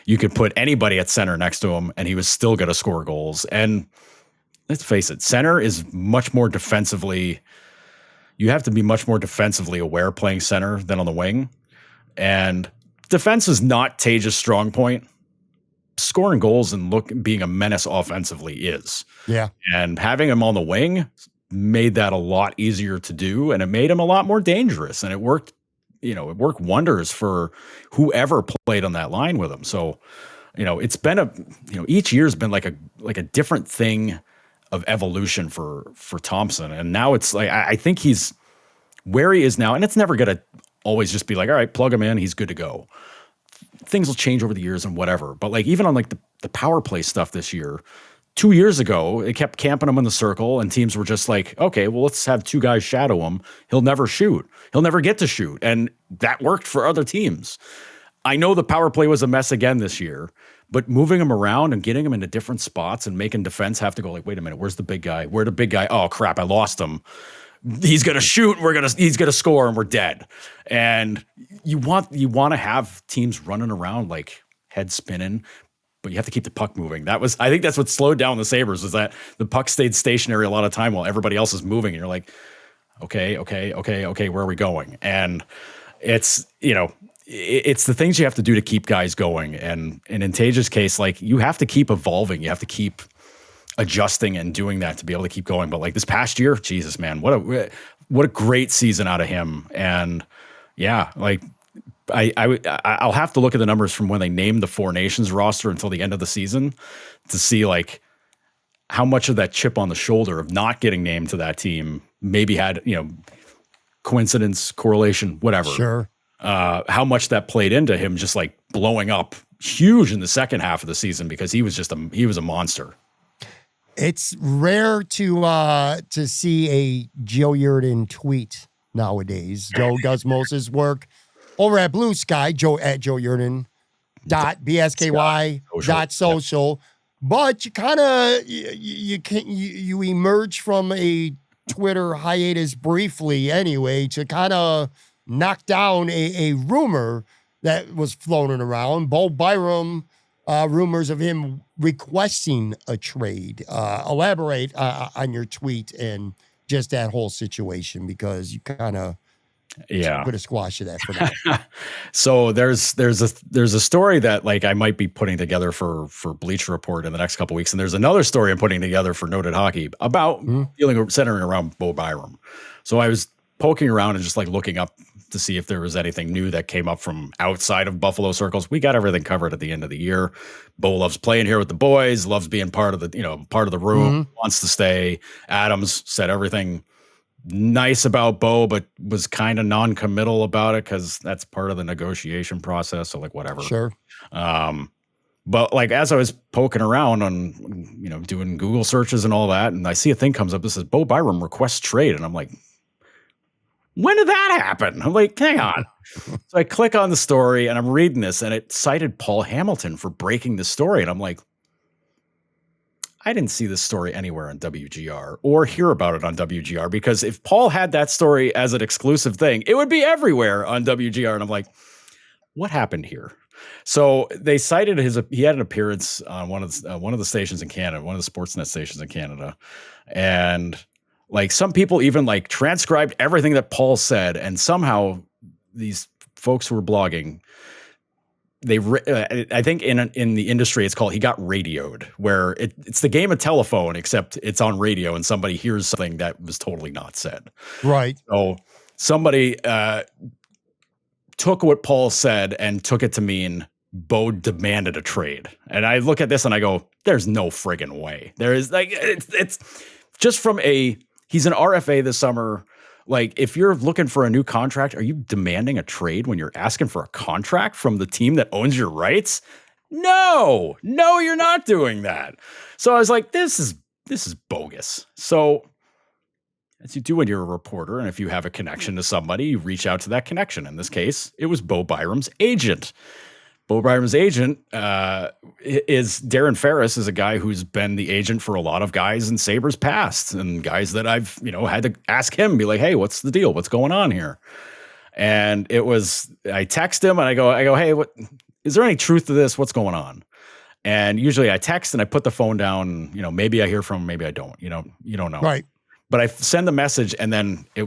you could put anybody at center next to him and he was still going to score goals. And let's face it, center is much more defensively. You have to be much more defensively aware playing center than on the wing. And defense is not Tage's strong point. Scoring goals and being a menace offensively is. Yeah. And having him on the wing made that a lot easier to do. And it made him a lot more dangerous. And it worked, it worked wonders for whoever played on that line with him. So, it's been each year's been like a different thing of evolution for Thompson. And now it's like, I think he's where he is now. And it's never going to always just be like, all right, plug him in. He's good to go. Things will change over the years and whatever. But like, even on like the power play stuff this year, 2 years ago, they kept camping him in the circle and teams were just like, okay, well, let's have two guys shadow him. He'll never shoot. He'll never get to shoot. And that worked for other teams. I know the power play was a mess again this year, but moving him around and getting him into different spots and making defense have to go like, wait a minute, where's the big guy? Where'd the big guy? Oh crap, I lost him. He's gonna shoot. He's gonna score, and we're dead. And you want to have teams running around like head spinning, but you have to keep the puck moving. I think that's what slowed down the Sabres was that the puck stayed stationary a lot of time while everybody else is moving, and you're like, okay, where are we going? And it's it's the things you have to do to keep guys going. And in Tage's case, like you have to keep evolving. You have to keep adjusting and doing that to be able to keep going. But like this past year, Jesus, man, what a great season out of him. And yeah, like I'll have to look at the numbers from when they named the Four Nations roster until the end of the season to see like how much of that chip on the shoulder of not getting named to that team maybe had, coincidence, correlation, whatever. Sure. How much that played into him just like blowing up huge in the second half of the season because he was a monster. It's rare to see a Joe Yerdon tweet nowadays. Joe does most of his work over at Blue Sky, Joe at Joe Yerdon .bsky.social. But you kind of you emerge from a Twitter hiatus briefly anyway to kind of knock down a rumor that was floating around. Bo Byram, rumors of him requesting a trade. Elaborate on your tweet and just that whole situation because you kind of put a squash to that for now. So there's a story that like I might be putting together for Bleacher Report in the next couple of weeks, and there's another story I'm putting together for Noted Hockey about centering around Bo Byram. So I was poking around and just like looking up to see if there was anything new that came up from outside of Buffalo circles. We got everything covered at the end of the year. Bo loves playing here with the boys, loves being part of the room, wants to stay. Adams said everything nice about Bo, but was kind of non-committal about it because that's part of the negotiation process. So like whatever. Sure. But like as I was poking around on, doing Google searches and all that, and I see a thing comes up that says Bo Byram requests trade, and I'm like, when did that happen? I'm like, hang on. So I click on the story and I'm reading this, and it cited Paul Hamilton for breaking the story, and I'm like, I didn't see this story anywhere on WGR or hear about it on WGR, because if Paul had that story as an exclusive thing, it would be everywhere on WGR. And I'm like, what happened here? So they cited he had an appearance on one of the stations in Canada, one of the Sportsnet stations in Canada. And like some people even like transcribed everything that Paul said. And somehow these folks who were blogging, I think in the industry, it's called, he got radioed, where it's the game of telephone, except it's on radio and somebody hears something that was totally not said. Right. So somebody took what Paul said and took it to mean Bo demanded a trade. And I look at this and I go, there's no friggin' way. There is like, it's just from he's an RFA this summer. Like, if you're looking for a new contract, are you demanding a trade when you're asking for a contract from the team that owns your rights? No, you're not doing that. So I was like, this is bogus. So as you do when you're a reporter. And if you have a connection to somebody, you reach out to that connection. In this case, it was Bo Byram's agent. Bo Byram's agent is Darren Ferris, is a guy who's been the agent for a lot of guys in Sabres past, and guys that I've, had to ask him, be like, hey, what's the deal? What's going on here? And I text him and I go, hey, what is there any truth to this? What's going on? And usually I text and I put the phone down, maybe I hear from him, maybe I don't, you don't know. Right. But I send the message, and then he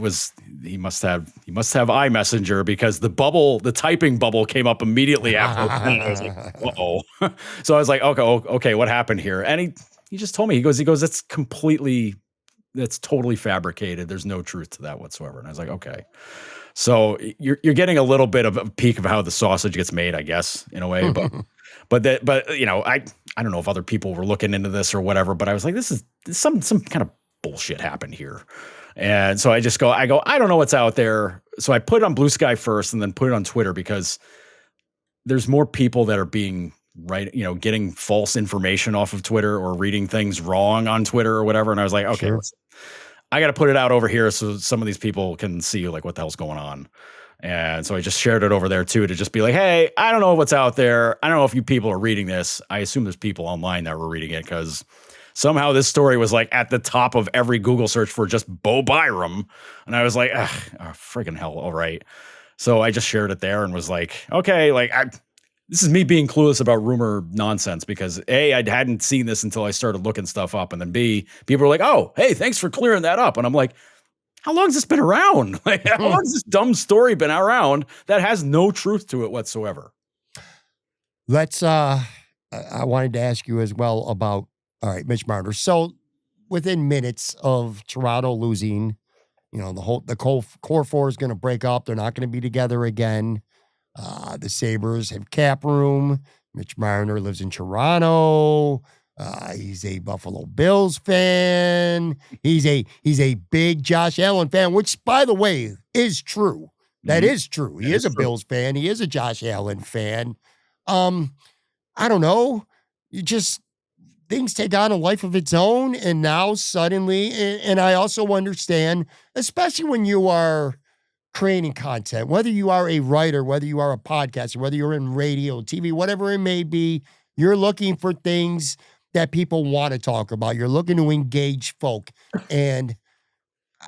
must have iMessenger, because the typing bubble came up immediately after. And I was like, uh-oh. So I was like, okay, what happened here? And he just told me, he goes, that's totally fabricated. There's no truth to that whatsoever. And I was like, okay. So you're getting a little bit of a peek of how the sausage gets made, I guess, in a way. But I don't know if other people were looking into this or whatever, but I was like, this is some kind of bullshit happened here. And so I don't know what's out there. So I put it on Blue Sky first and then put it on Twitter, because there's more people that are being getting false information off of Twitter or reading things wrong on Twitter or whatever. And I was like, okay, I got to put it out over here so some of these people can see what the hell's going on. And so I just shared it over there too, to just be like, hey, I don't know what's out there. I don't know if you people are reading this. I assume there's people online that were reading it, because somehow this story was like at the top of every Google search for just Bo Byram. And I was like, freaking hell. All right. So I just shared it there and was like, okay, this is me being clueless about rumor nonsense, because A, I hadn't seen this until I started looking stuff up. And then B, people were like, oh, hey, thanks for clearing that up. And I'm like, how long has this been around? How long has this dumb story been around that has no truth to it whatsoever? I wanted to ask you as well about, all right, Mitch Marner. So within minutes of Toronto losing, the core four is going to break up. They're not going to be together again. The Sabres have cap room. Mitch Marner lives in Toronto. He's a Buffalo Bills fan. He's a big Josh Allen fan, which, by the way, is true. That is true. He is a Bills fan. He is a Josh Allen fan. I don't know. Things take on a life of its own, and now suddenly, and I also understand, especially when you are creating content, whether you are a writer, whether you are a podcaster, whether you're in radio, TV, whatever it may be, you're looking for things that people want to talk about. You're looking to engage folk. And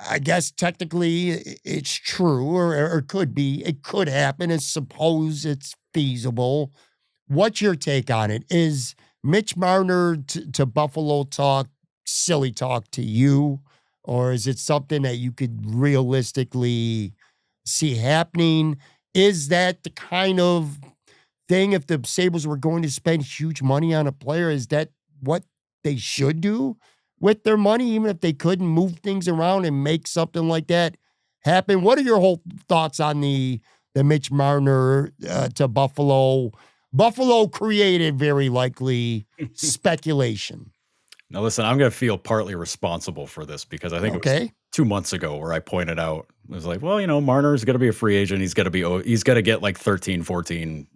I guess technically it's true, or it could be. It could happen. I suppose it's feasible. What's your take on it? Is Mitch Marner to Buffalo talk silly talk to you? Or is it something that you could realistically see happening? Is that the kind of thing, if the Sabres were going to spend huge money on a player, is that what they should do with their money, even if they couldn't move things around and make something like that happen? What are your whole thoughts on the Mitch Marner to Buffalo? Buffalo created, very likely, speculation. Now, listen, I'm going to feel partly responsible for this, because I think it was 2 months ago where I pointed out, it was like, well, Marner is going to be a free agent. He's going to get like 13, 14,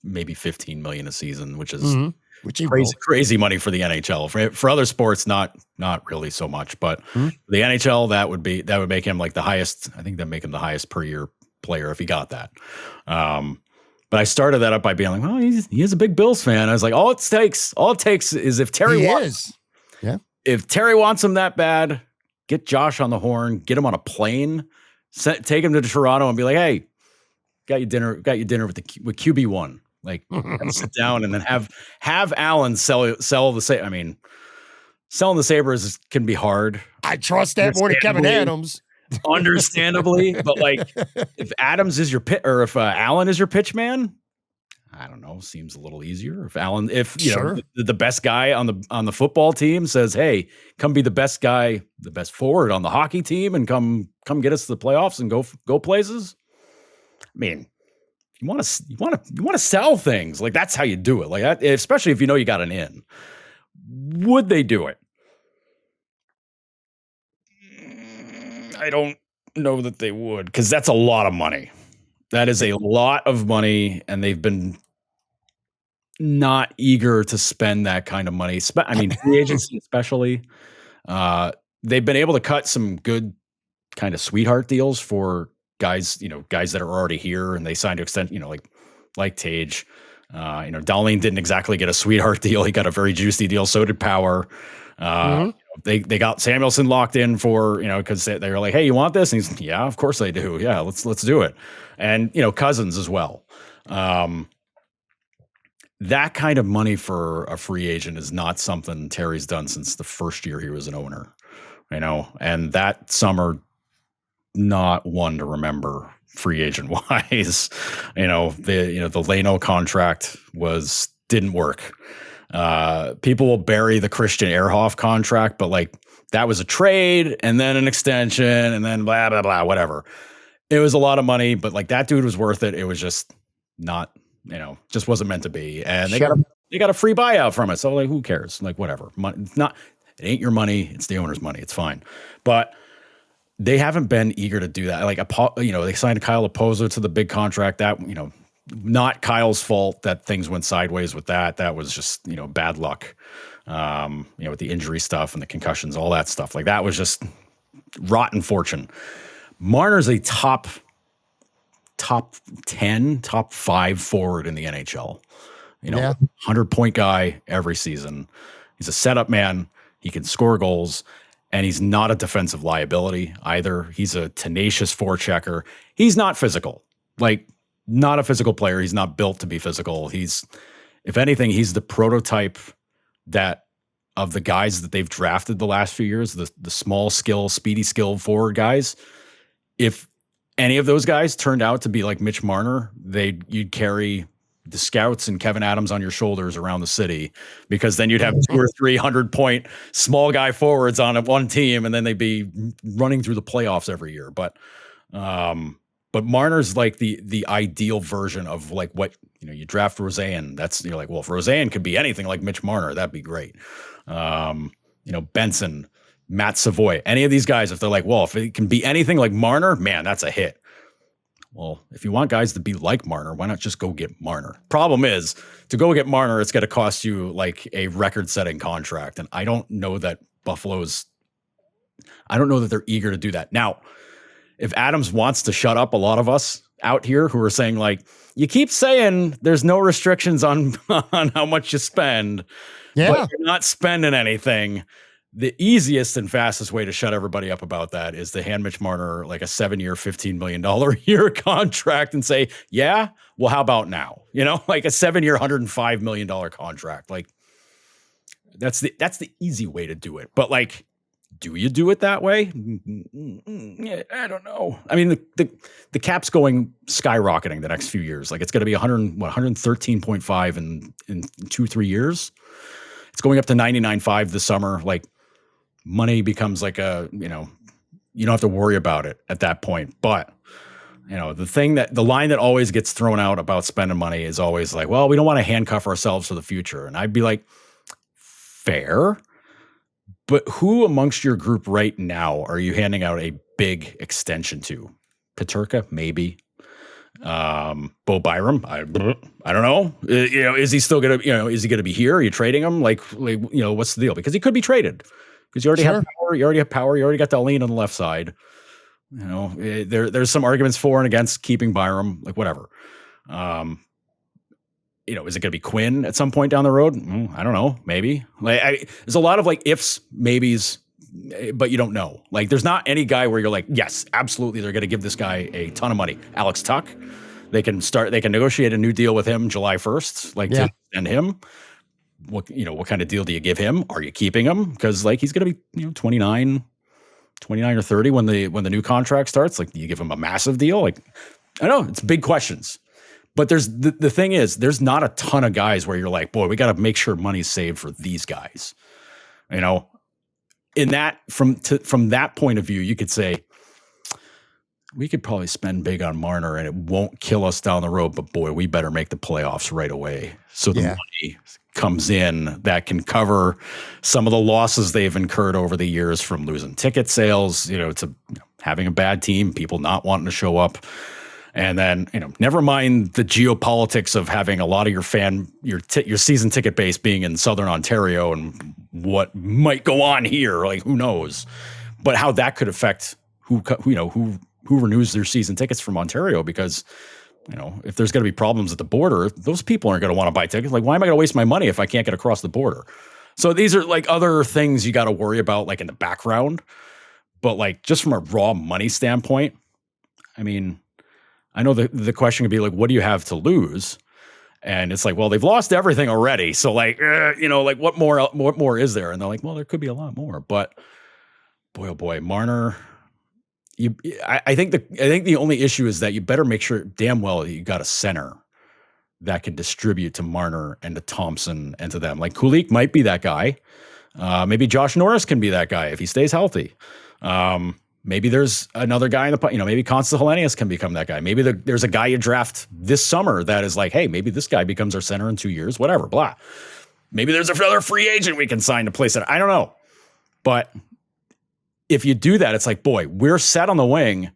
maybe 15 million a season, which is crazy money for the NHL. For other sports, not really so much, but the NHL, that would make him like the highest. I think that make him the highest per year player if he got that. But I started that up by being like, well, he is a big Bills fan. I was like, all it takes is if Terry if Terry wants him that bad, get Josh on the horn, get him on a plane, take him to Toronto and be like, hey, got you dinner with QB1. Like, sit down and then have Allen sell the Sabres. I mean, selling the Sabres can be hard. I trust that more than Kevin Adams. Understandably, but like, if Adams is your pit, or if Allen is your pitch man, I don't know, seems a little easier. If Allen, the best guy on the football team says, "Hey, come be the best guy, the best forward on the hockey team, and come get us to the playoffs and go places." I mean, you want to sell things, like that's how you do it, like that, especially if you got an in. Would they do it? I don't know that they would, because that's a lot of money. That is a lot of money, and they've been not eager to spend that kind of money. I mean, free agency especially. They've been able to cut some good kind of sweetheart deals for guys, guys that are already here and they signed to extend, like Tage. Dahlin didn't exactly get a sweetheart deal. He got a very juicy deal. So did Power. They got Samuelson locked in for, because they were like, hey, you want this? And he's, yeah, of course I do. Yeah, let's do it. And, Cousins as well. That kind of money for a free agent is not something Terry's done since the first year he was an owner, and that summer, not one to remember free agent wise. The Leno contract didn't work. People will bury the Christian Ehrhoff contract, but like that was a trade and then an extension and then blah, blah, blah, whatever. It was a lot of money, but like that dude was worth it. It was just not, just wasn't meant to be. And they got a free buyout from it. So like, who cares? Like, whatever. It ain't your money. It's the owner's money. It's fine. But they haven't been eager to do that. Like, they signed Kyle Opozo to the big contract that, not Kyle's fault that things went sideways with that. That was just, bad luck, with the injury stuff and the concussions, all that stuff. Like that was just rotten fortune. Marner's a top 10, top 5 forward in the NHL, 100-point guy every season. He's a setup man. He can score goals. And he's not a defensive liability either. He's a tenacious forechecker. He's not physical, like not a physical player. He's not built to be physical. If anything, he's the prototype of the guys that they've drafted the last few years, the small skill, speedy skill forward guys. If any of those guys turned out to be like Mitch Marner, you'd carry the scouts and Kevin Adams on your shoulders around the city, because then you'd have 2 or 3 100-point small guy forwards on one team, and then they'd be running through the playoffs every year. But Marner's like the ideal version of like what, you draft Roseanne. You're like, well, if Roseanne could be anything like Mitch Marner, that'd be great. Benson, Matt Savoy, any of these guys, if they're like, well, if it can be anything like Marner, man, that's a hit. Well, if you want guys to be like Marner, why not just go get Marner? Problem is, to go get Marner, it's going to cost you like a record-setting contract. And I don't know that they're eager to do that. Now, if Adams wants to shut up a lot of us out here who are saying like, you keep saying there's no restrictions on how much you spend, but you're not spending anything. The easiest and fastest way to shut everybody up about that is to hand Mitch Marner like a 7-year, $15 million a year contract and say, yeah, well, how about now? Like a 7-year, $105 million contract. Like that's the easy way to do it. But like, do you do it that way? I don't know. I mean, the cap's going skyrocketing the next few years. Like it's going to be 113.5 in 2-3 years. It's going up to 99.5 this summer. Like, money becomes like you don't have to worry about it at that point. But, the line that always gets thrown out about spending money is always like, well, we don't want to handcuff ourselves for the future. And I'd be like, fair. But who amongst your group right now are you handing out a big extension to? Peterka, maybe. Bo Byram, I don't know. Is he still gonna? Is he gonna be here? Are you trading him? Like, what's the deal? Because he could be traded. Because you already have power. You already have power. You already got Dahlin on the left side. There's some arguments for and against keeping Byram. Like whatever. Is it going to be Quinn at some point down the road? I don't know. Maybe. Like, there's a lot of like ifs, maybes, but you don't know. Like, there's not any guy where you're like, yes, absolutely, they're going to give this guy a ton of money. Alex Tuck, they can negotiate a new deal with him July 1st, to extend him. What kind of deal do you give him? Are you keeping him? Because like he's going to be 29 or 30 when the new contract starts. Like, do you give him a massive deal? Like, I don't know. It's big questions. But there's the thing is, there's not a ton of guys where you're like, boy, we got to make sure money's saved for these guys. In that from that point of view, you could say we could probably spend big on Marner and it won't kill us down the road. But boy, we better make the playoffs right away. So the money comes in that can cover some of the losses they've incurred over the years from losing ticket sales, to having a bad team, people not wanting to show up. And then, never mind the geopolitics of having a lot of your season ticket base being in Southern Ontario and what might go on here, like who knows, but how that could affect who renews their season tickets from Ontario, because if there's going to be problems at the border, those people aren't going to want to buy tickets. Like, why am I going to waste my money if I can't get across the border? So these are like other things you got to worry about, like in the background. But like just from a raw money standpoint, I mean, I know the question could be like, what do you have to lose? And it's like, well, they've lost everything already. So like, like what more is there? And they're like, well, there could be a lot more. But boy, oh boy, Marner. I think the only issue is that you better make sure damn well you got a center that can distribute to Marner and to Thompson and to them. Like Kulik might be that guy. Maybe Josh Norris can be that guy if he stays healthy. Maybe there's another guy in the, maybe Constance Helenius can become that guy. Maybe there's a guy you draft this summer that is like, hey, maybe this guy becomes our center in 2 years, whatever, blah. Maybe there's another free agent we can sign to place it. I don't know. But if you do that, it's like, boy, we're set on the wing.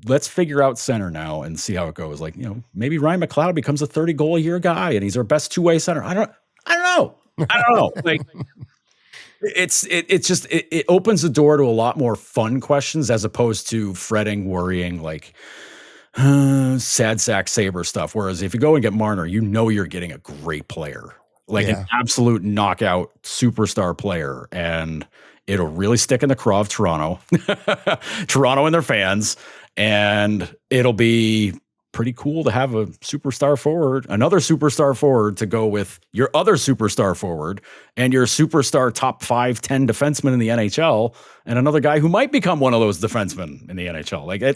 Let's figure out center now and see how it goes. Like, maybe Ryan McLeod becomes a 30 goal a year guy and he's our best two-way center. I don't know. Like, it opens the door to a lot more fun questions as opposed to fretting, worrying, like sad sack Sabre stuff. Whereas if you go and get Marner, you're getting a great player, like an absolute knockout superstar player, and it'll really stick in the craw of Toronto and their fans. And it'll be pretty cool to have another superstar forward to go with your other superstar forward and your superstar top 5-10 defenseman in the NHL and another guy who might become one of those defensemen in the NHL. Like I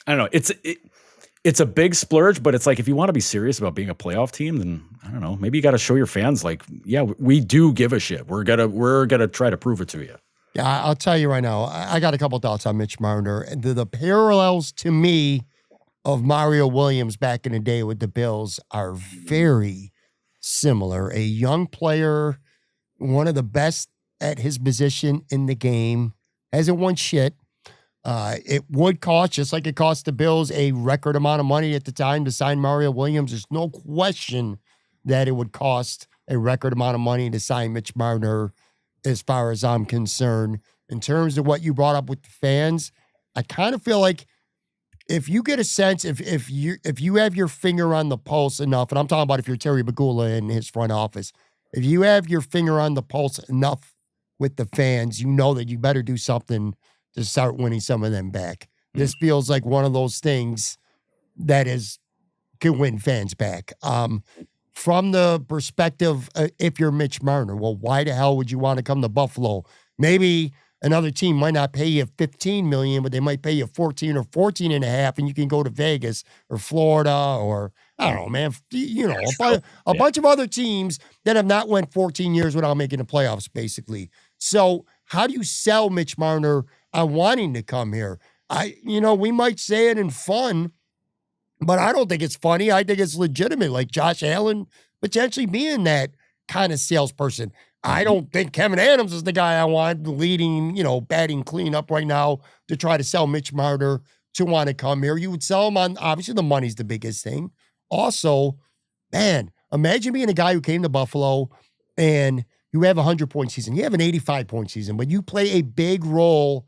don't know. It's a big splurge, but it's like, if you want to be serious about being a playoff team, then I don't know, maybe you got to show your fans like, yeah, we do give a shit. We're going to try to prove it to you. Yeah, I'll tell you right now, I got a couple thoughts on Mitch Marner. The parallels to me of Mario Williams back in the day with the Bills are very similar. A young player, one of the best at his position in the game, hasn't won shit. It would cost, just like it cost the Bills, a record amount of money at the time to sign Mario Williams. There's no question that it would cost a record amount of money to sign Mitch Marner, as far as I'm concerned. In terms of what you brought up with the fans, I kind of feel like if you get a sense, if you have your finger on the pulse enough, and I'm talking about if you're Terry Bagula in his front office, if you have your finger on the pulse enough with the fans, you know that you better do something to start winning some of them back. This feels like one of those things that can win fans back. From the perspective, if you're Mitch Marner, well, why the hell would you want to come to Buffalo? Maybe another team might not pay you $15 million, but they might pay you 14 or 14 and a half, and you can go to Vegas or Florida or, I don't know, man, a bunch of other teams that have not went 14 years without making the playoffs, basically. So how do you sell Mitch Marner on wanting to come here? We might say it in fun, but I don't think it's funny. I think it's legitimate, like Josh Allen potentially being that kind of salesperson. I don't think Kevin Adams is the guy I want leading, batting cleanup right now to try to sell Mitch Marner to want to come here. You would sell him on, obviously the money's the biggest thing. Also, man, imagine being a guy who came to Buffalo and you have a 100-point season. You have an 85-point season, but you play a big role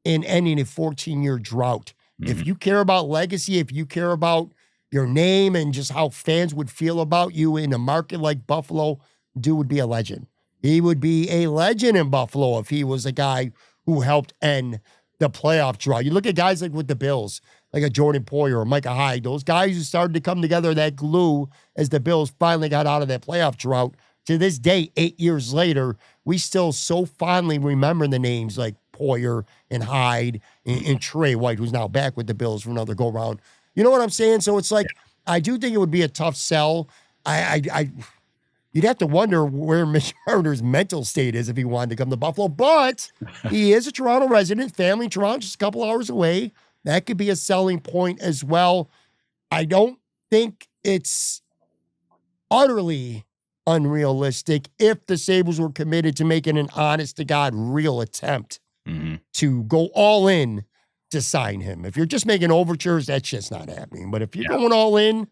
in ending a 14-year drought. If you care about legacy, if you care about your name and just how fans would feel about you in a market like Buffalo, dude would be a legend. He would be a legend in Buffalo if he was a guy who helped end the playoff drought. You look at guys like with the Bills, like a Jordan Poyer or Micah Hyde, those guys who started to come together, that glue, as the Bills finally got out of that playoff drought. To this day, 8 years later, we still so fondly remember the names like Poyer and Hyde and Trey White, who's now back with the Bills for another go-round. You know what I'm saying? So it's like, I do think it would be a tough sell. You'd have to wonder where Mitch Marner's mental state is if he wanted to come to Buffalo, but he is a Toronto resident, family in Toronto, just a couple hours away. That could be a selling point as well. I don't think it's utterly unrealistic if the Sabres were committed to making an honest-to-God real attempt to go all in to sign him. If you're just making overtures, that's just not happening. But if you're going all in,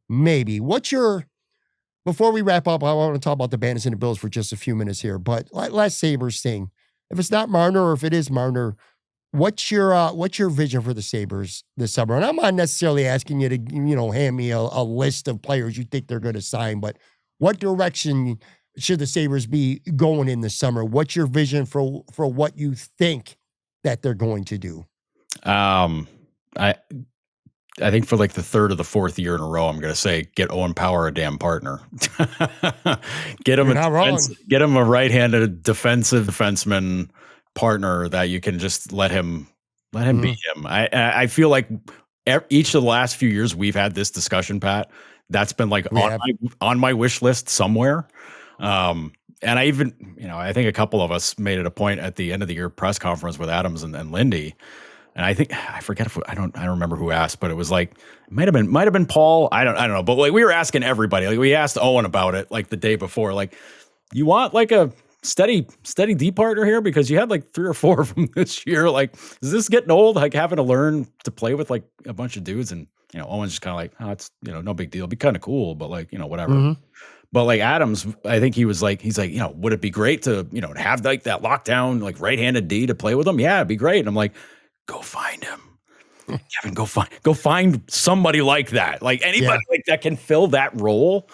maybe. Before we wrap up, I want to talk about the Bandits and the Bills for just a few minutes here. But last Sabres thing, if it's not Marner or if it is Marner, What's your vision for the Sabres this summer? And I'm not necessarily asking you to, hand me a list of players you think they're going to sign, but what direction should the Sabres be going in the summer? What's your vision for what you think that they're going to do? I think for like the third or the fourth year in a row, I'm going to say get Owen Power a damn partner. Get him get him a right-handed defenseman partner that you can just let him be him. I feel like each of the last few years we've had this discussion, Pat. That's been like on my wish list somewhere. And I even, I think a couple of us made it a point at the end of the year press conference with Adams and Lindy. And I think I forget if I don't remember who asked, but it was like it might have been Paul. I don't know, but like we were asking everybody. Like we asked Owen about it like the day before. Like, you want like a steady D partner here because you had like 3 or 4 from this year. Like, is this getting old? Like having to learn to play with like a bunch of dudes, and Owen's just kind of like, oh, it's no big deal. It'd be kind of cool, but like whatever. Mm-hmm. But like Adams, I think he's like, would it be great to have like that lockdown like right-handed D to play with him? Yeah, it'd be great. And I'm like, go find him. Kevin, go find somebody like that. Like anybody like that can fill that role.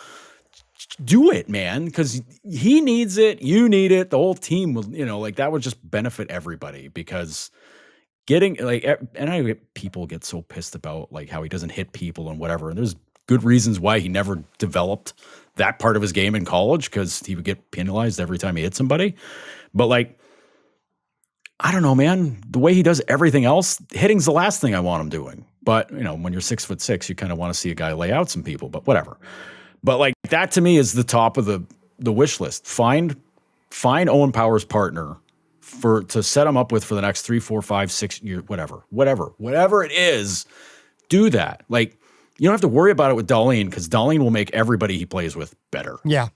Do it, man, because he needs it. You need it. The whole team will, like that would just benefit everybody because getting like, and I get people get so pissed about like how he doesn't hit people and whatever. And there's good reasons why he never developed that part of his game in college because he would get penalized every time he hit somebody. But like, I don't know, man. The way he does everything else, hitting's the last thing I want him doing. But, when you're 6'6", you kind of want to see a guy lay out some people, but whatever. But like that to me is the top of the wish list. Find Owen Power's partner to set him up with for the next 3, 4, 5, 6 years, whatever it is, do that. Like, you don't have to worry about it with Dahlin because Dahlin will make everybody he plays with better. Yeah.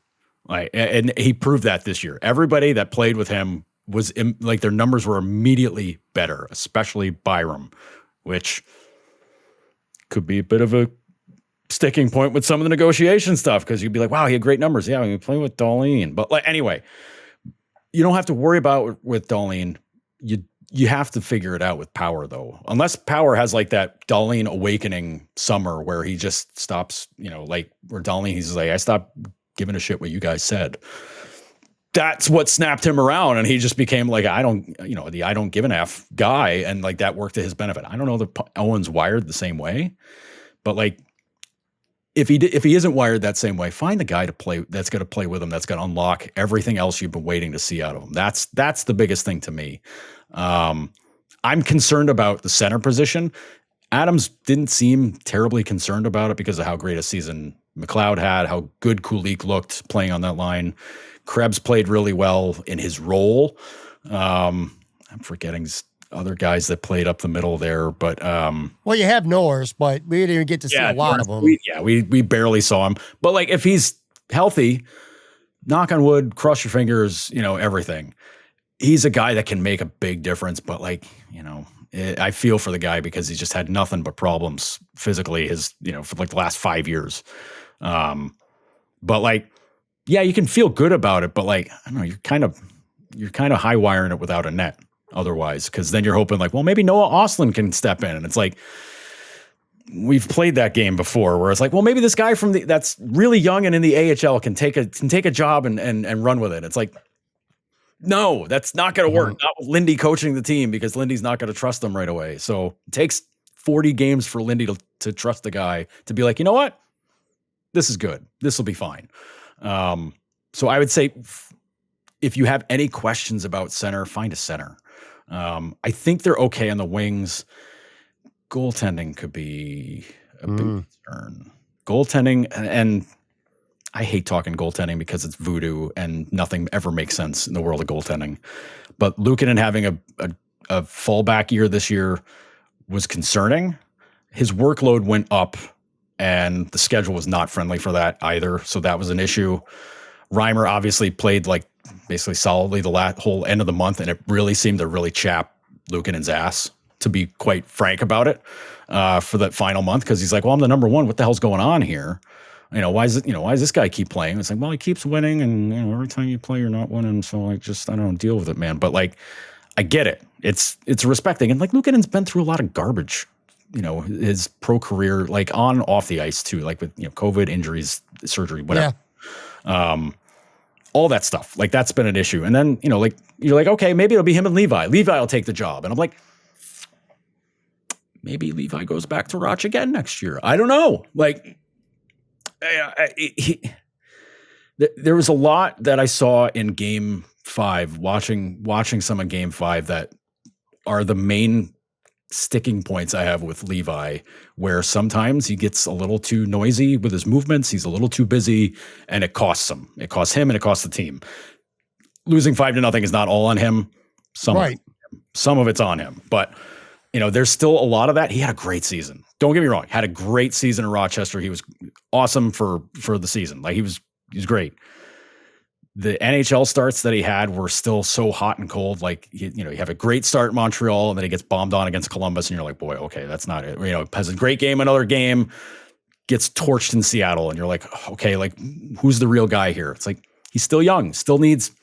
Like, and he proved that this year. Everybody that played with him was like their numbers were immediately better, especially Byram, which could be a bit of a sticking point with some of the negotiation stuff because you'd be like, wow, he had great numbers. Yeah, we play with Dahlin. But like anyway, you don't have to worry about with Dahlin. You have to figure it out with Power though. Unless Power has like that Dahlin awakening summer where he just stops, like where Dahlin, he's like, I stopped giving a shit what you guys said. That's what snapped him around, and he just became like I don't give an F guy, and like that worked to his benefit. I don't know that Owen's wired the same way, but like if he isn't wired that same way, find the guy to play that's going to play with him. That's going to unlock everything else you've been waiting to see out of him. That's the biggest thing to me. I'm concerned about the center position. Adams didn't seem terribly concerned about it because of how great a season McLeod had, how good Kulik looked playing on that line. Krebs played really well in his role. I'm forgetting other guys that played up the middle there, but well, you have Norris, but we didn't even get to see a lot of them. We barely saw him. But like if he's healthy, knock on wood, cross your fingers, everything. He's a guy that can make a big difference. But like I feel for the guy because he's just had nothing but problems physically. For like the last 5 years. But like. Yeah, you can feel good about it, but like I don't know, you're kind of high wiring it without a net otherwise, because then you're hoping like, well, maybe Noah Ostlund can step in, and it's like we've played that game before, where it's like, well, maybe this guy that's really young and in the AHL can take a job and run with it. It's like, no, that's not going to work. Not with Lindy coaching the team because Lindy's not going to trust them right away. So it takes 40 games for Lindy to trust the guy to be like, you know what, this is good, this will be fine. So I would say if you have any questions about center, find a center. I think they're okay on the wings. Goaltending could be a big concern. Goaltending, and I hate talking goaltending because it's voodoo and nothing ever makes sense in the world of goaltending. But Luukkonen having a fallback year this year was concerning. His workload went up, and the schedule was not friendly for that either. So that was an issue. Reimer obviously played like basically solidly the whole end of the month, and it really seemed to really chap Luukkonen's ass, to be quite frank about it, for that final month. Cause he's like, well, I'm the number one. What the hell's going on here? Why does this guy keep playing? It's like, well, he keeps winning, and every time you play, you're not winning. So like, I don't deal with it, man. But like, I get it. It's a respect thing. And like Luukkonen's been through a lot of garbage, his pro career, like on and off the ice too, like with, COVID injuries, surgery, whatever. Yeah. All that stuff. Like that's been an issue. And then, like you're like, okay, maybe it'll be him and Levi. Levi will take the job. And I'm like, maybe Levi goes back to Roch again next year. I don't know. Like there was a lot that I saw in Game 5, watching some of Game 5 that are the main sticking points I have with Levi, where sometimes he gets a little too noisy with his movements. He's a little too busy, and it costs him. It costs him, and it costs the team. Losing 5-0 is not all on him. Some of it's on him, but there's still a lot of that. He had a great season. Don't get me wrong. Had a great season in Rochester. He was awesome for the season. Like he was great. The NHL starts that he had were still so hot and cold. Like, you have a great start in Montreal and then he gets bombed on against Columbus and you're like, boy, okay, that's not it. Has a great game, another game, gets torched in Seattle. And you're like, okay, like who's the real guy here? It's like, he's still young, still needs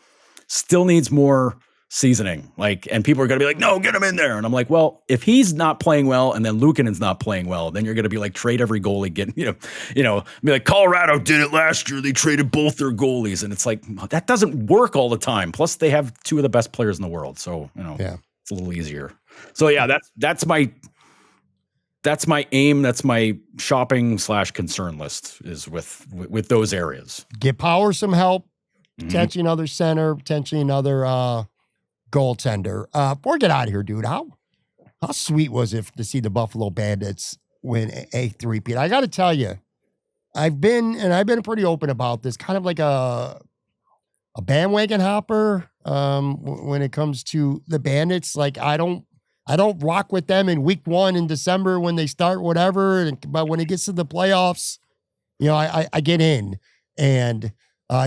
more seasoning. Like, and people are going to be like, no, get him in there. And I'm like, well, if he's not playing well and then Luukkonen's not playing well, then you're going to be like, trade every goalie, be like Colorado did it last year. They traded both their goalies. And it's like, that doesn't work all the time. Plus they have two of the best players in the world. So, it's a little easier. So yeah, that's my aim. That's my shopping / concern list is with those areas. Get Power some help, potentially another center, potentially another, goaltender. Before we get out of here, dude, how sweet was it to see the Buffalo Bandits win a three-peat? I got to tell you, I've been pretty open about this, kind of like a bandwagon hopper when it comes to the Bandits. Like I don't rock with them in week 1 in December when they start whatever, but when it gets to the playoffs, I get in. And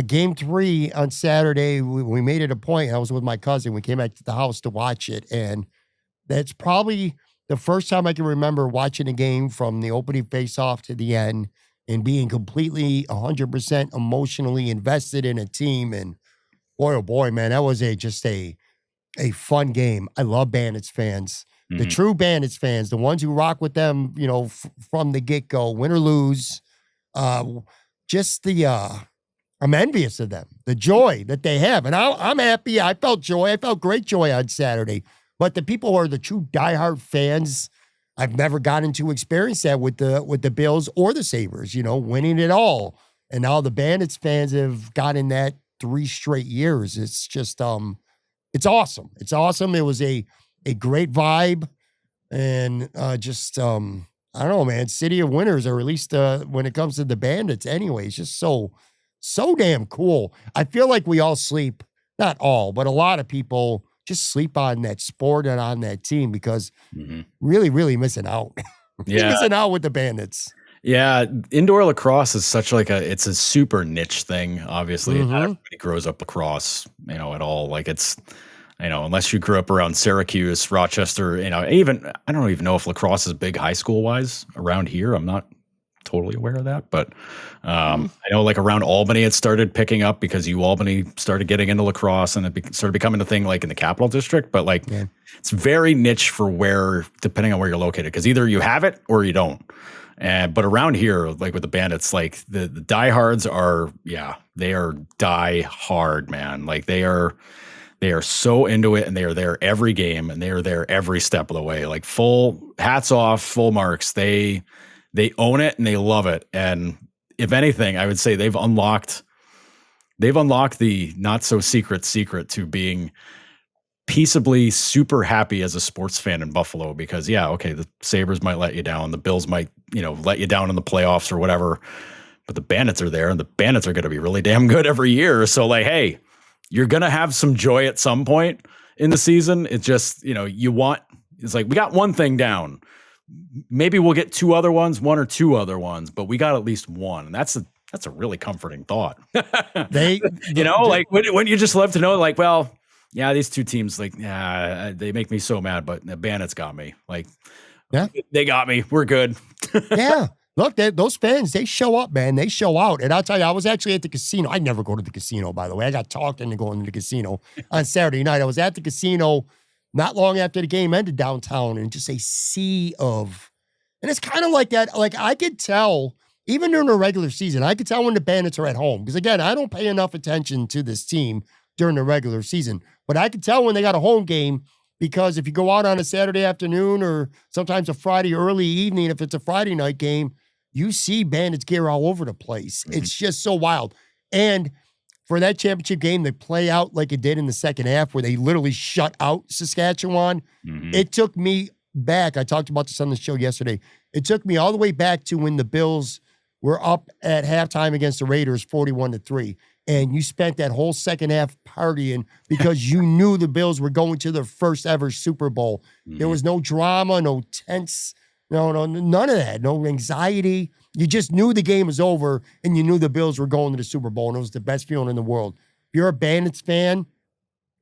Game 3 on Saturday, we made it a point. I was with my cousin. We came back to the house to watch it. And that's probably the first time I can remember watching a game from the opening faceoff to the end and being completely 100% emotionally invested in a team. And boy, oh boy, man, that was just a fun game. I love Bandits fans. The true Bandits fans, the ones who rock with them, from the get-go, win or lose. I'm envious of them, the joy that they have. And I'm happy. I felt joy. I felt great joy on Saturday. But the people who are the true diehard fans, I've never gotten to experience that with the Bills or the Sabres, winning it all. And now the Bandits fans have gotten that 3 straight years. It's just, it's awesome. It's awesome. It was a great vibe. And I don't know, man, city of winners, or at least when it comes to the Bandits anyway, it's just so damn cool. I feel like we all sleep, not all, but a lot of people just sleep on that sport and on that team because really, really missing out. Missing out with the Bandits. Yeah. Indoor lacrosse is it's a super niche thing. Obviously, not everybody grows up lacrosse, at all. Like it's, unless you grew up around Syracuse, Rochester, even, I don't even know if lacrosse is big high school wise around here. I'm not totally aware of that, but I know like around Albany it started picking up because Albany started getting into lacrosse and it started becoming a thing like in the Capital District, but it's very niche for depending on where you're located, because either you have it or you don't. But around here, like with the Bandits, like the diehards are, they are die hard, man. Like they are so into it and they are there every game and they are there every step of the way. Like full hats off, full marks. They own it and they love it. And if anything, I would say they've unlocked the not so secret to being peaceably super happy as a sports fan in Buffalo, because the Sabres might let you down. The Bills might, let you down in the playoffs or whatever, but the Bandits are there and the Bandits are going to be really damn good every year. So like, hey, you're going to have some joy at some point in the season. It's just, it's like, we got one thing down. Maybe we'll get 1 or 2 other ones, but we got at least one. And that's a really comforting thought. Like when you just love to know, like, well, these two teams, like, they make me so mad, but the Bandits got me. Like, they got me. We're good. Look, those fans, they show up, man. They show out. And I'll tell you, I was actually at the casino. I never go to the casino, by the way. I got talked into going to the casino on Saturday night. I was at the casino not long after the game ended downtown, and just a sea of, and it's kind of like that. Like I could tell, even during the regular season, I could tell when the Bandits are at home. Because again, I don't pay enough attention to this team during the regular season, but I could tell when they got a home game, because if you go out on a Saturday afternoon or sometimes a Friday early evening, if it's a Friday night game, you see Bandits gear all over the place. Mm-hmm. It's just so wild. And for that championship game, they play out like it did in the second half, where they literally shut out Saskatchewan. Mm-hmm. It took me back. I talked about this on the show yesterday. It took me all the way back to when the Bills were up at halftime against the Raiders 41-3. And you spent that whole second half partying because you knew the Bills were going to their first ever Super Bowl. Mm-hmm. There was no drama, no tense, no, none of that, no anxiety. You just knew the game was over, and you knew the Bills were going to the Super Bowl, and it was the best feeling in the world. If you're a Bandits fan,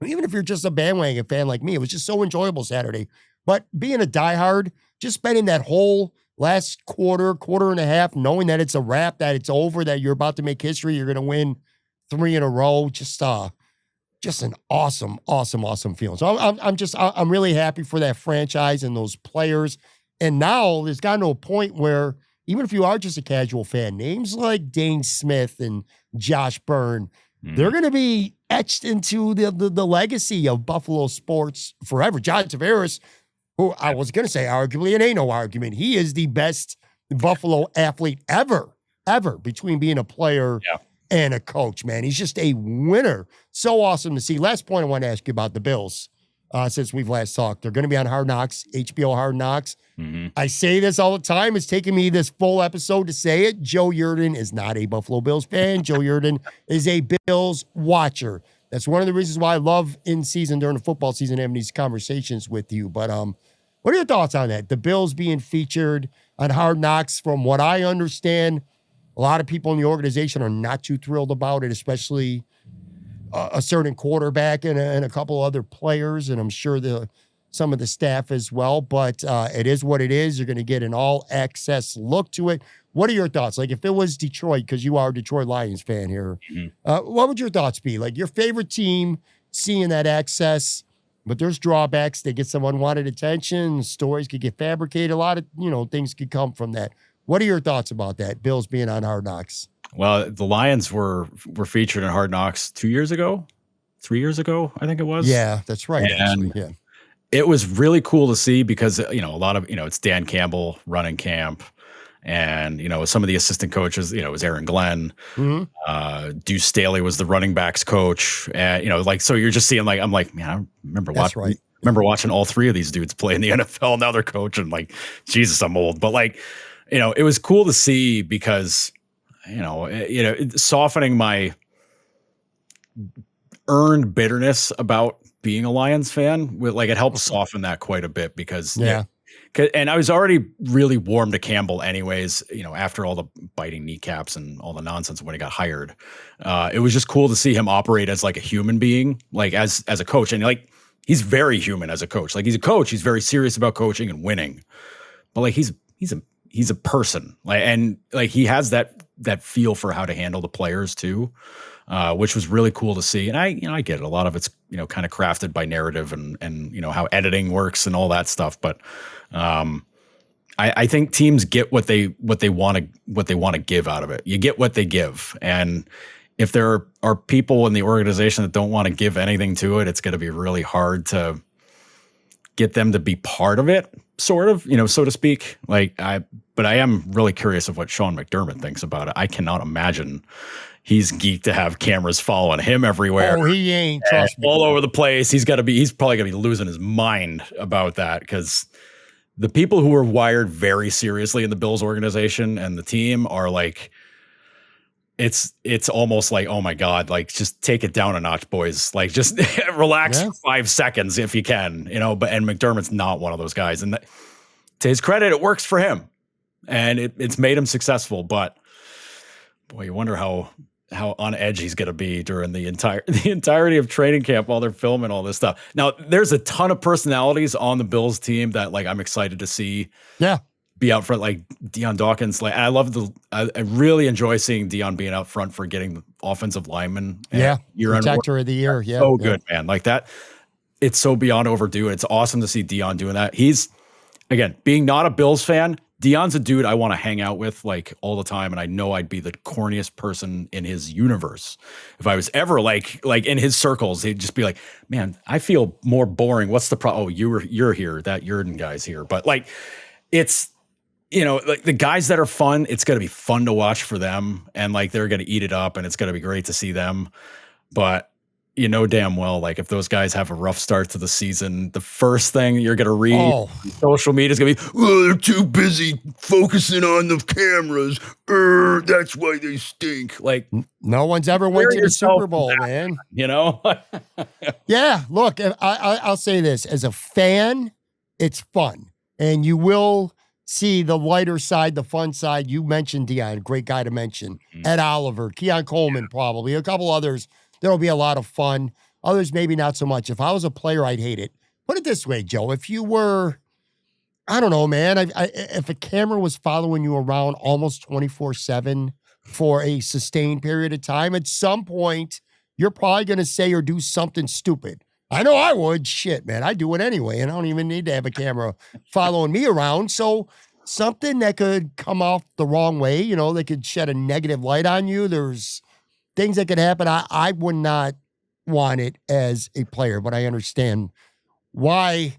even if you're just a bandwagon fan like me, it was just so enjoyable Saturday. But being a diehard, just spending that whole last quarter and a half, knowing that it's a wrap, that it's over, that you're about to make history, you're going to win 3 in a row, just an awesome feeling. So I'm really happy for that franchise and those players. And now there's gotten to a point where even if you are just a casual fan, names like Dane Smith and Josh Byrne, they're going to be etched into the legacy of Buffalo sports forever. John Tavares, who I was going to say arguably, it ain't no argument, he is the best Buffalo athlete ever, between being a player and a coach, man. He's just a winner. So awesome to see. Last point I want to ask you about the Bills, since we've last talked. They're going to be on Hard Knocks, HBO Hard Knocks. Mm-hmm. I say this all the time. It's taken me this full episode to say it. Joe Yerdon is not a Buffalo Bills fan. Joe Yerdon is a Bills watcher. That's one of the reasons why I love in season, during the football season, having these conversations with you. But what are your thoughts on that? The Bills being featured on Hard Knocks. From what I understand, a lot of people in the organization are not too thrilled about it, especially a certain quarterback and a couple other players, and I'm sure some of the staff as well. But it is what it is. You're going to get an all-access look to it. What are your thoughts? Like, if it was Detroit, because you are a Detroit Lions fan here, what would your thoughts be? Like, your favorite team seeing that access, but there's drawbacks. They get some unwanted attention. Stories could get fabricated. A lot of, things could come from that. What are your thoughts about that, Bills being on Hard Knocks? Well, the Lions were featured in Hard Knocks 2 years ago, 3 years ago, I think it was. Yeah, that's right. And it was really cool to see because, a lot of, it's Dan Campbell running camp, and, some of the assistant coaches, it was Aaron Glenn. Mm-hmm. Deuce Staley was the running backs coach. And, so you're just seeing, I'm like, man, I remember watching all three of these dudes play in the NFL. Now they're coaching, Jesus, I'm old. But it was cool to see because, softening my earned bitterness about being a Lions fan, it helped soften that quite a bit because, and I was already really warm to Campbell anyways, after all the biting kneecaps and all the nonsense when he got hired. It was just cool to see him operate as a human being, as a coach. And he's very human as a coach. He's a coach. He's very serious about coaching and winning, but he's a person, and he has that feel for how to handle the players too, which was really cool to see. And I get it. A lot of it's, kind of crafted by narrative and how editing works and all that stuff. But I think teams get what they want to give out of it. You get what they give. And if there are people in the organization that don't want to give anything to it, it's going to be really hard to get them to be part of it, sort of, so to speak. But I am really curious of what Sean McDermott thinks about it. I cannot imagine he's geeked to have cameras following him everywhere. Oh, he ain't. Trust me. All over the place. He's probably gonna be losing his mind about that, because the people who are wired very seriously in the Bills organization and the team are it's almost oh my God, just take it down a notch, boys. Just relax for 5 seconds if you can, but McDermott's not one of those guys. And to his credit, it works for him and it's made him successful. But boy, you wonder how on edge he's going to be during the entirety of training camp while they're filming all this stuff. Now, there's a ton of personalities on the Bills team that I'm excited to see. Yeah. Be out front, Deion Dawkins. I really enjoy seeing Deion being out front for getting the offensive lineman. Yeah. Protector of the year. Yeah. So good, man. That. it's so beyond overdue. It's awesome to see Dion doing that. He's, again, being not a Bills fan, Dion's a dude I want to hang out with like all the time, and I know I'd be the corniest person in his universe if I was ever like in his circles. He'd just be like, "Man, I feel more boring. What's the problem? Oh, you're here. That Yerdon guy's here." But like, it's, you know, like the guys that are fun. It's gonna be fun to watch for them, and like they're gonna eat it up, and it's gonna be great to see them. But you know damn well, like if those guys have a rough start to the season, the first thing you're going to read on social media is going to be, "Oh, they're too busy focusing on the cameras. That's why they stink." Like, no one's ever went to the Super Bowl, man. You know? Yeah, look, I'll say this. As a fan, it's fun. And you will see the lighter side, the fun side. You mentioned Dion, great guy to mention. Ed Oliver, Keon Coleman, probably. A couple others. There'll be a lot of fun. Others, maybe not so much. If I was a player, I'd hate it. Put it this way, Joe. If you were, I don't know, man. If a camera was following you around almost 24/7 for a sustained period of time, at some point, you're probably going to say or do something stupid. I know I would. Shit, man. I do it anyway, and I don't even need to have a camera following me around. So something that could come off the wrong way, you know, that could shed a negative light on you. There's things that could happen. I would not want it as a player, but I understand why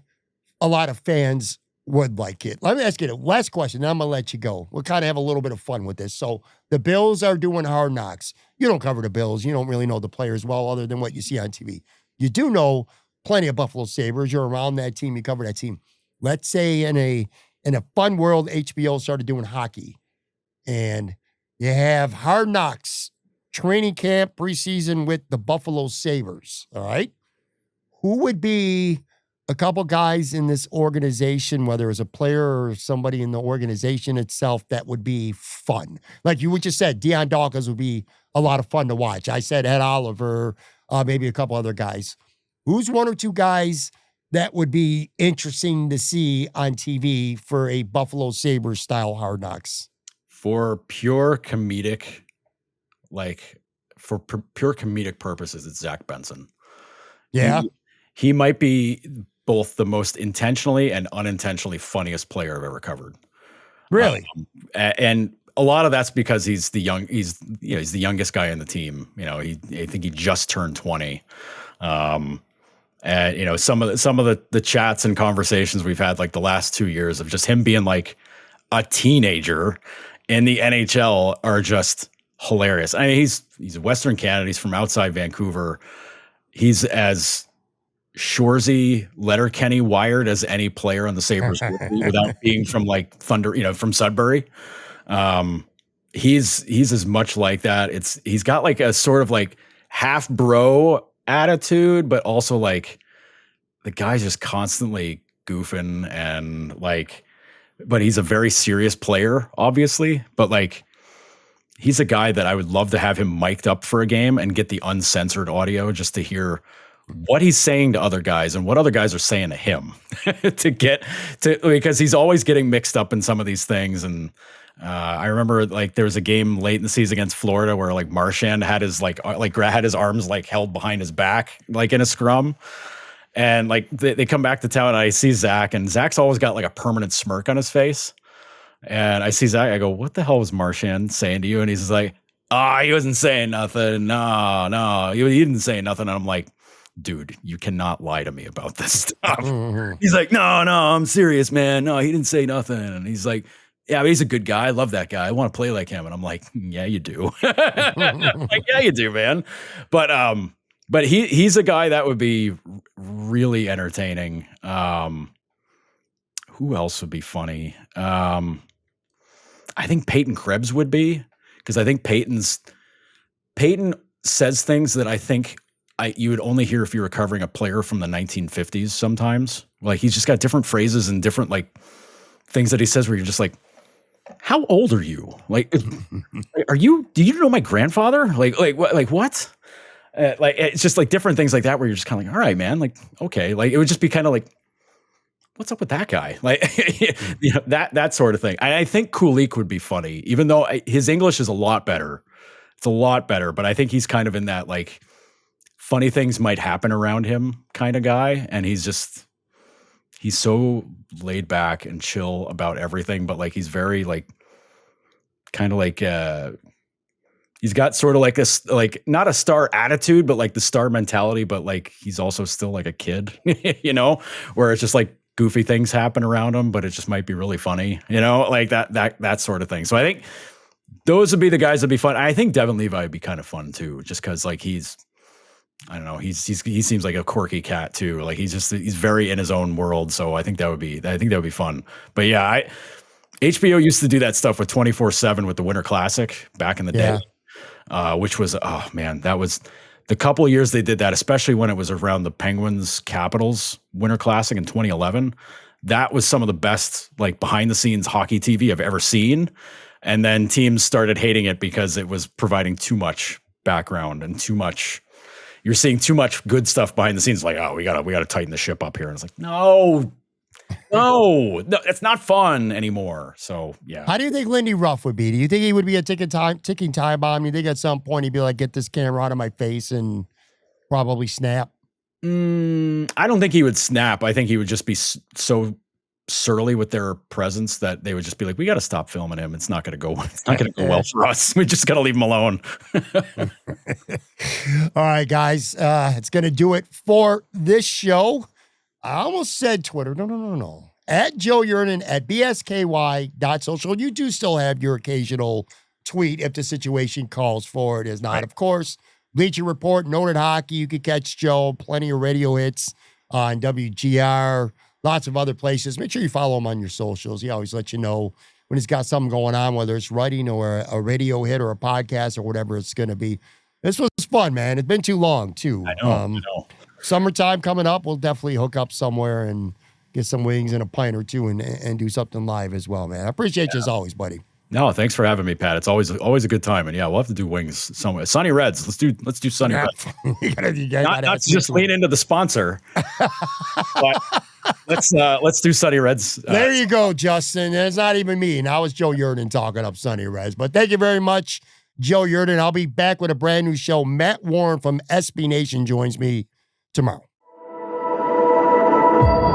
a lot of fans would like it. Let me ask you the last question, then I'm going to let you go. We'll kind of have a little bit of fun with this. So the Bills are doing Hard Knocks. You don't cover the Bills. You don't really know the players well other than what you see on TV. You do know plenty of Buffalo Sabres. You're around that team. You cover that team. Let's say in a fun world, HBO started doing hockey, and you have Hard Knocks training camp preseason with the Buffalo Sabres, all right? Who would be a couple guys in this organization, whether as a player or somebody in the organization itself, that would be fun? Like you just said, Dion Dawkins would be a lot of fun to watch. I said Ed Oliver, maybe a couple other guys. Who's one or two guys that would be interesting to see on TV for a Buffalo Sabres style Hard Knocks? For pure comedic, pure comedic purposes, it's Zach Benson. Yeah. He might be both the most intentionally and unintentionally funniest player I've ever covered. Really? And a lot of that's because he's the youngest guy in the team. You know, I think he just turned 20. And you know, some of the chats and conversations we've had like the last 2 years of just him being like a teenager in the NHL are just hilarious. I mean, he's Western Canada. He's from outside Vancouver. He's as Shoresy, Letterkenny wired as any player on the Sabres without being from like Thunder, you know, from Sudbury. He's as much like that. He's got like a sort of like half bro attitude, but also like the guy's just constantly goofing and like, but he's a very serious player, obviously. But like, he's a guy that I would love to have him mic'd up for a game and get the uncensored audio just to hear what he's saying to other guys and what other guys are saying to him because he's always getting mixed up in some of these things. And I remember like there was a game late in the season against Florida where like Marchand had his had his arms like held behind his back, like in a scrum. And like they come back to town and I see Zach, and Zach's always got like a permanent smirk on his face. And I see Zach, I go, "What the hell was Marchand saying to you?" And he's just like, he wasn't saying nothing. No, he didn't say nothing. And I'm like, dude, you cannot lie to me about this stuff. Mm-hmm. He's like, no, I'm serious, man. No, he didn't say nothing. And he's like, yeah, but he's a good guy. I love that guy. I want to play like him. And I'm like, yeah, you do. Like, yeah, you do, man. But he's a guy that would be really entertaining. Who else would be funny? I think Peyton Krebs would be, because I think Peyton says things that I think you would only hear if you were covering a player from the 1950s sometimes. Like he's just got different phrases and different like things that he says where you're just like, how old are you? Like, do you know my grandfather? Like what? Like it's just like different things like that where you're just kind of like, all right, man, like, okay. Like it would just be kind of like, what's up with that guy? Like, you know, that sort of thing. And I think Kulik would be funny, even though his English is a lot better. It's a lot better, but I think he's kind of in that like funny things might happen around him kind of guy. And he's so laid back and chill about everything, but like, he's very like, kind of like, he's got sort of like this, like not a star attitude, but like the star mentality, but like, he's also still like a kid, you know, where it's just like goofy things happen around him, but it just might be really funny, you know, like that sort of thing. So I think those would be the guys that'd be fun. I think Devin Levi would be kind of fun too, just cause like he seems like a quirky cat too. Like he's very in his own world. So I think that would be fun. But yeah, HBO used to do that stuff with 24/7 with the Winter Classic back in the day, which was, oh man, that was the couple of years they did that, especially when it was around the Penguins Capitals Winter Classic in 2011. That was some of the best like behind the scenes hockey TV I've ever seen. And then teams started hating it because it was providing too much background and you're seeing too much good stuff behind the scenes. Like, oh, we gotta tighten the ship up here. And it's like, no, it's not fun anymore. So yeah. How do you think Lindy Ruff would be? Do you think he would be a ticking time bomb? You think at some point he'd be like, get this camera out of my face and probably snap? I don't think he would snap. I think he would just be so surly with their presence that they would just be like, we got to stop filming him. It's not going to go well for us. We just got to leave him alone. All right, guys. It's going to do it for this show. I almost said Twitter. No. At Joe Yerdon at bsky.social. You do still have your occasional tweet if the situation calls for it. Is not, of course, Bleacher Report, Noted Hockey. You can catch Joe, plenty of radio hits on WGR, lots of other places. Make sure you follow him on your socials. He always lets you know when he's got something going on, whether it's writing or a radio hit or a podcast or whatever it's going to be. This was fun, man. It's been too long, too. I know. Summertime coming up. We'll definitely hook up somewhere and get some wings and a pint or two and do something live as well, man. I appreciate you as always, buddy. No, thanks for having me, Pat. It's always a good time. And yeah, we'll have to do wings somewhere. Sunny Reds. Let's do Sunny Reds. Not to just lean into the sponsor. But let's do Sunny Reds. There you go, Justin. It's not even me. Now it's Joe Yerdon talking up Sunny Reds. But thank you very much, Joe Yerdon. I'll be back with a brand new show. Matt Warren from SB Nation joins me tomorrow.